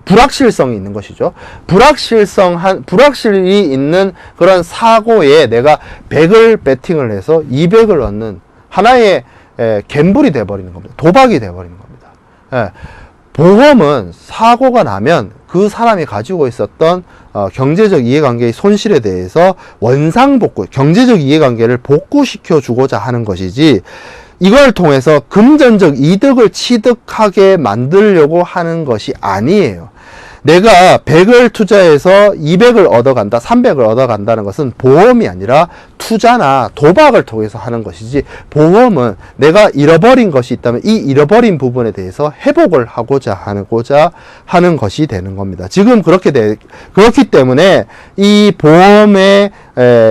불확실성이 있는 것이죠. 불확실이 있는 그런 사고에 내가 100을 베팅을 해서 200을 얻는 하나의 갬블이 돼버리는 겁니다. 도박이 돼버리는 겁니다. 보험은 사고가 나면 그 사람이 가지고 있었던 경제적 이해관계의 손실에 대해서 원상복구, 경제적 이해관계를 복구시켜 주고자 하는 것이지, 이걸 통해서 금전적 이득을 취득하게 만들려고 하는 것이 아니에요. 내가 100을 투자해서 200을 얻어간다, 300을 얻어간다는 것은 보험이 아니라 투자나 도박을 통해서 하는 것이지, 보험은 내가 잃어버린 것이 있다면 이 잃어버린 부분에 대해서 회복을 하고자 하는 것이 되는 겁니다. 지금 그렇기 때문에 이 보험의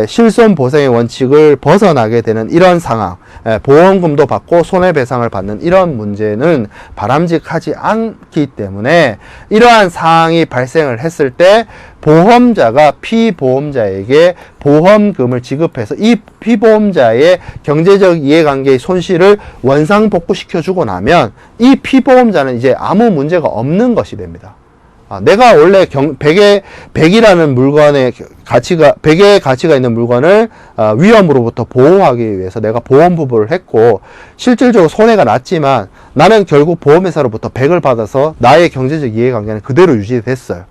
실손 보상의 원칙을 벗어나게 되는 이런 상황, 보험금도 받고 손해배상을 받는 이런 문제는 바람직하지 않기 때문에, 이러한 상황이 발생을 했을 때 보험자가 피보험자에게 보험금을 지급해서 이 피보험자의 경제적 이해관계의 손실을 원상복구시켜 주고 나면 이 피보험자는 이제 아무 문제가 없는 것이 됩니다. 내가 원래 100이라는 물건의 가치가, 100의 가치가 있는 물건을 위험으로부터 보호하기 위해서 내가 보험 부부를 했고, 실질적으로 손해가 났지만 나는 결국 보험회사로부터 100을 받아서 나의 경제적 이해관계는 그대로 유지됐어요.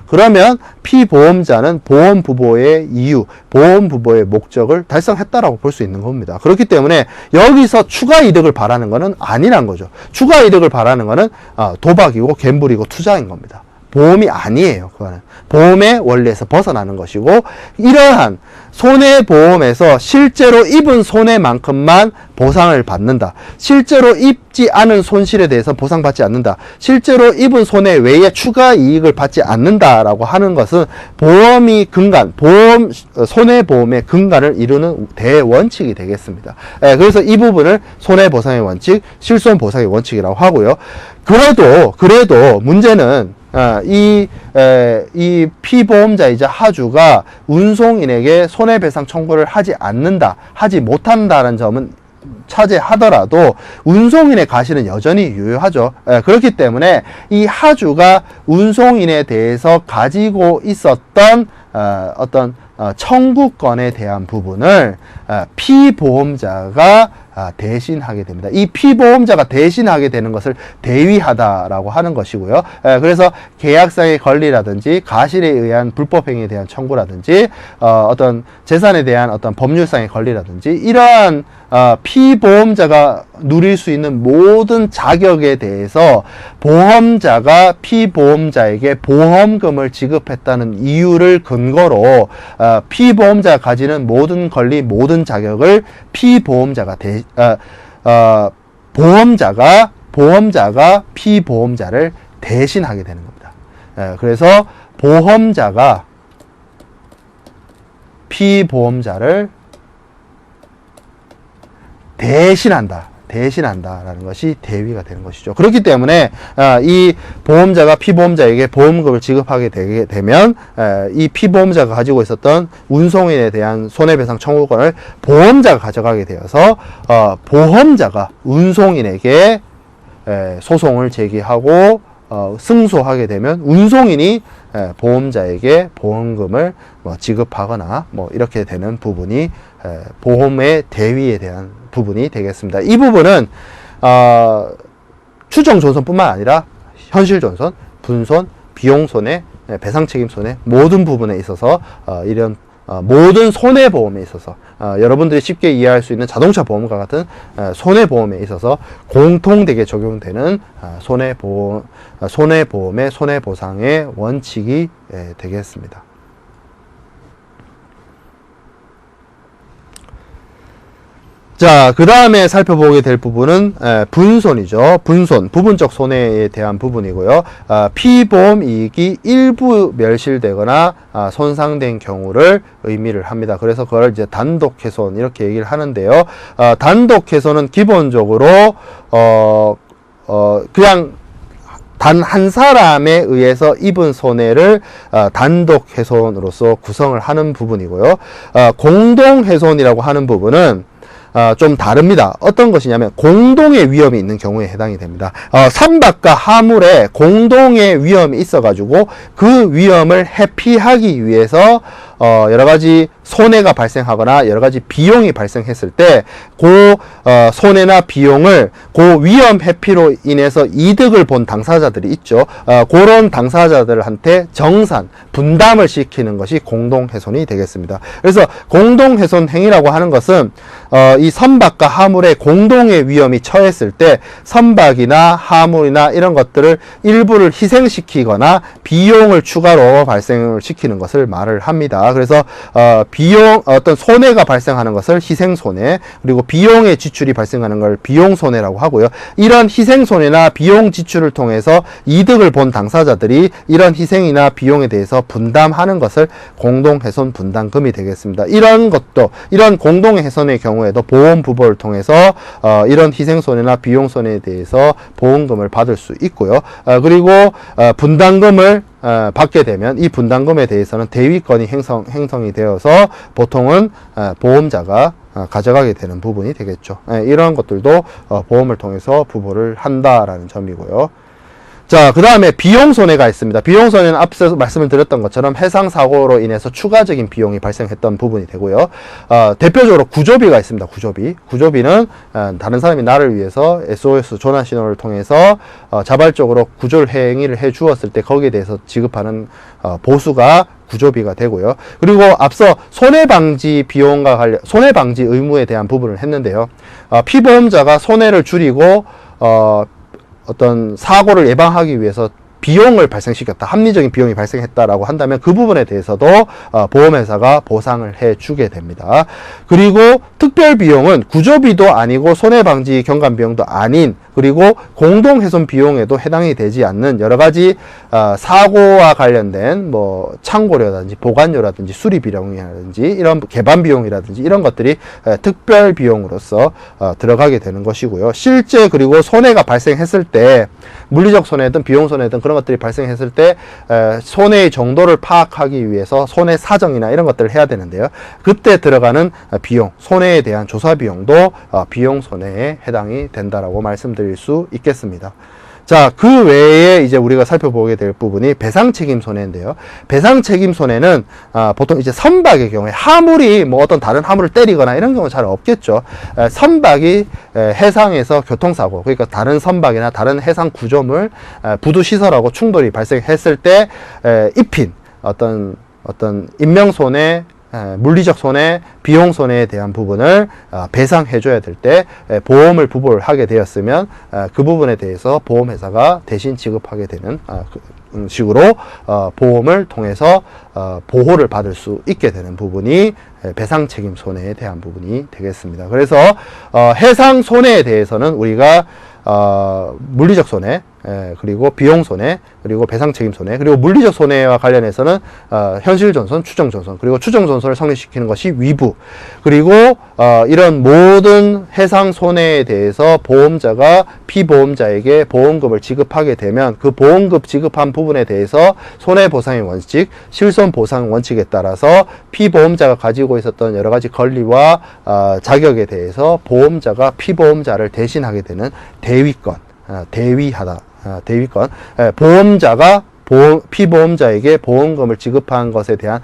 그러면 피보험자는 보험 부보의 이유, 보험 부보의 목적을 달성했다라고 볼 수 있는 겁니다. 그렇기 때문에 여기서 추가 이득을 바라는 것은 아니란 거죠. 추가 이득을 바라는 것은 도박이고 갬블이고 투자인 겁니다. 보험이 아니에요. 그거는 보험의 원리에서 벗어나는 것이고, 이러한 손해보험에서 실제로 입은 손해만큼만 보상을 받는다, 실제로 입지 않은 손실에 대해서 보상받지 않는다, 실제로 입은 손해 외에 추가 이익을 받지 않는다라고 하는 것은 손해보험의 근간을 이루는 대원칙이 되겠습니다. 그래서 이 부분을 손해보상의 원칙, 실손보상의 원칙이라고 하고요. 그래도 문제는 이 피보험자이자 하주가 운송인에게 손해배상 청구를 하지 못한다는 점은 차지하더라도 운송인의 가시는 여전히 유효하죠. 그렇기 때문에 이 하주가 운송인에 대해서 가지고 있었던 어떤 청구권에 대한 부분을 피보험자가 대신하게 됩니다. 이 피보험자가 대신하게 되는 것을 대위하다라고 하는 것이고요. 그래서 계약상의 권리라든지 가실에 의한 불법행위에 대한 청구라든지 어떤 재산에 대한 어떤 법률상의 권리라든지 이러한 피보험자가 누릴 수 있는 모든 자격에 대해서 보험자가 피보험자에게 보험금을 지급했다는 이유를 근거로 피보험자가 가지는 모든 권리, 모든 자격을 보험자가 피보험자를 대신하게 되는 겁니다. 그래서 보험자가 피보험자를 대신한다라는 것이 대위가 되는 것이죠. 그렇기 때문에 이 보험자가 피보험자에게 보험금을 지급하게 되게 되면 이 피보험자가 가지고 있었던 운송인에 대한 손해배상 청구권을 보험자가 가져가게 되어서 보험자가 운송인에게 소송을 제기하고 승소하게 되면 운송인이 보험자에게 보험금을 지급하거나 이렇게 되는 부분이 보험의 대위에 대한 부분이 되겠습니다. 이 부분은 추정 존손뿐만 아니라 현실 존손, 분손, 비용 손해, 배상 책임 손해 모든 부분에 있어서 이런 모든 손해보험에 있어서 여러분들이 쉽게 이해할 수 있는 자동차 보험과 같은 손해보험에 있어서 공통되게 적용되는 손해보험의 손해보상의 원칙이 되겠습니다. 자, 그 다음에 살펴보게 될 부분은 분손이죠. 분손, 부분적 손해에 대한 부분이고요. 피보험 이익이 일부 멸실되거나 손상된 경우를 의미를 합니다. 그래서 그걸 이제 단독훼손 이렇게 얘기를 하는데요. 단독훼손은 기본적으로 그냥 단 한 사람에 의해서 입은 손해를 단독훼손으로서 구성을 하는 부분이고요. 공동훼손이라고 하는 부분은 좀 다릅니다. 어떤 것이냐면 공동의 위험이 있는 경우에 해당이 됩니다. 선박과 화물에 공동의 위험이 있어 가지고 그 위험을 회피하기 위해서 여러 가지 손해가 발생하거나 여러 가지 비용이 발생했을 때 손해나 비용을 위험 회피로 인해서 이득을 본 당사자들이 있죠. 그런 당사자들한테 정산, 분담을 시키는 것이 공동훼손이 되겠습니다. 그래서 공동훼손 행위라고 하는 것은 이 선박과 하물의 공동의 위험이 처했을 때 선박이나 하물이나 이런 것들을 일부를 희생시키거나 비용을 추가로 발생을 시키는 것을 말을 합니다. 그래서 어떤 손해가 발생하는 것을 희생손해, 그리고 비용의 지출이 발생하는 걸 비용손해라고 하고요. 이런 희생손해나 비용 지출을 통해서 이득을 본 당사자들이 이런 희생이나 비용에 대해서 분담하는 것을 공동훼손 분담금이 되겠습니다. 이런 공동훼손의 경우에도 보험부보를 통해서 이런 희생손해나 비용손해에 대해서 보험금을 받을 수 있고요. 그리고 분담금을 받게 되면 이 분담금에 대해서는 대위권이 형성이 되어서 보통은 보험자가 가져가게 되는 부분이 되겠죠. 이런 것들도 보험을 통해서 부보를 한다라는 점이고요. 자, 그 다음에 비용손해가 있습니다. 비용손해는 앞서 말씀을 드렸던 것처럼 해상사고로 인해서 추가적인 비용이 발생했던 부분이 되고요. 대표적으로 구조비가 있습니다. 구조비는 다른 사람이 나를 위해서 SOS 전화신호를 통해서 자발적으로 구조 행위를 해 주었을 때 거기에 대해서 지급하는 보수가 구조비가 되고요. 그리고 앞서 손해방지 손해방지 의무에 대한 부분을 했는데요. 피보험자가 손해를 줄이고 어떤 사고를 예방하기 위해서 비용을 발생시켰다, 합리적인 비용이 발생했다라고 한다면 그 부분에 대해서도 보험회사가 보상을 해주게 됩니다. 그리고 특별비용은 구조비도 아니고 손해방지 경감비용도 아닌, 그리고 공동훼손 비용에도 해당이 되지 않는 여러 가지 사고와 관련된 창고료라든지 보관료라든지 수리비용이라든지 이런 개반비용이라든지 이런 것들이 특별비용으로서 들어가게 되는 것이고요. 실제 그리고 손해가 발생했을 때 물리적 손해든 비용손해든 그런 것들이 발생했을 때 손해의 정도를 파악하기 위해서 손해 사정이나 이런 것들을 해야 되는데요. 그때 들어가는 비용, 손해에 대한 조사 비용도 비용 손해에 해당이 된다라고 말씀드릴 수 있겠습니다. 자, 그 외에 이제 우리가 살펴보게 될 부분이 배상책임 손해인데요. 배상책임 손해는 보통 이제 선박의 경우에 하물이 어떤 다른 하물을 때리거나 이런 경우 잘 없겠죠. 선박이 해상에서 교통사고, 그러니까 다른 선박이나 다른 해상 구조물, 부두시설하고 충돌이 발생했을 때 입힌 어떤 인명손해, 물리적 손해, 비용 손해에 대한 부분을 배상해 줘야 될 때 보험을 부보를 하게 되었으면 그 부분에 대해서 보험회사가 대신 지급하게 되는 식으로 보험을 통해서 보호를 받을 수 있게 되는 부분이 배상 책임 손해에 대한 부분이 되겠습니다. 그래서 해상 손해에 대해서는 우리가 물리적 손해, 그리고 비용 손해, 그리고 배상 책임 손해, 그리고 물리적 손해와 관련해서는 현실 전손, 추정 전손, 그리고 추정 전손을 성립시키는 것이 위부, 그리고 이런 모든 해상 손해에 대해서 보험자가 피보험자에게 보험금을 지급하게 되면 그 보험금 지급한 부분에 대해서 손해보상의 원칙, 실손보상 원칙에 따라서 피보험자가 가지고 있었던 여러 가지 권리와 자격에 대해서 보험자가 피보험자를 대신하게 되는 대위권, 대위권, 보험자가 피보험자에게 보험금을 지급한 것에 대한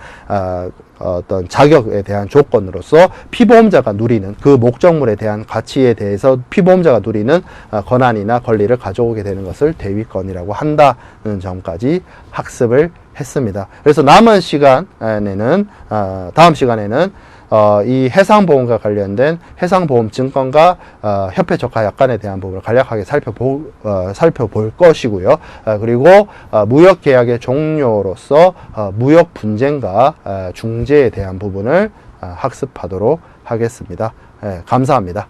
어떤 자격에 대한 조건으로서 피보험자가 누리는 그 목적물에 대한 가치에 대해서 피보험자가 누리는 권한이나 권리를 가져오게 되는 것을 대위권이라고 한다는 점까지 학습을 했습니다. 그래서 남은 시간에는 다음 시간에는 이 해상보험과 관련된 해상보험증권과 협회 적하 약관에 대한 부분을 간략하게 살펴볼 것이고요. 그리고 무역계약의 종료로서 무역분쟁과 중재에 대한 부분을 학습하도록 하겠습니다. 감사합니다.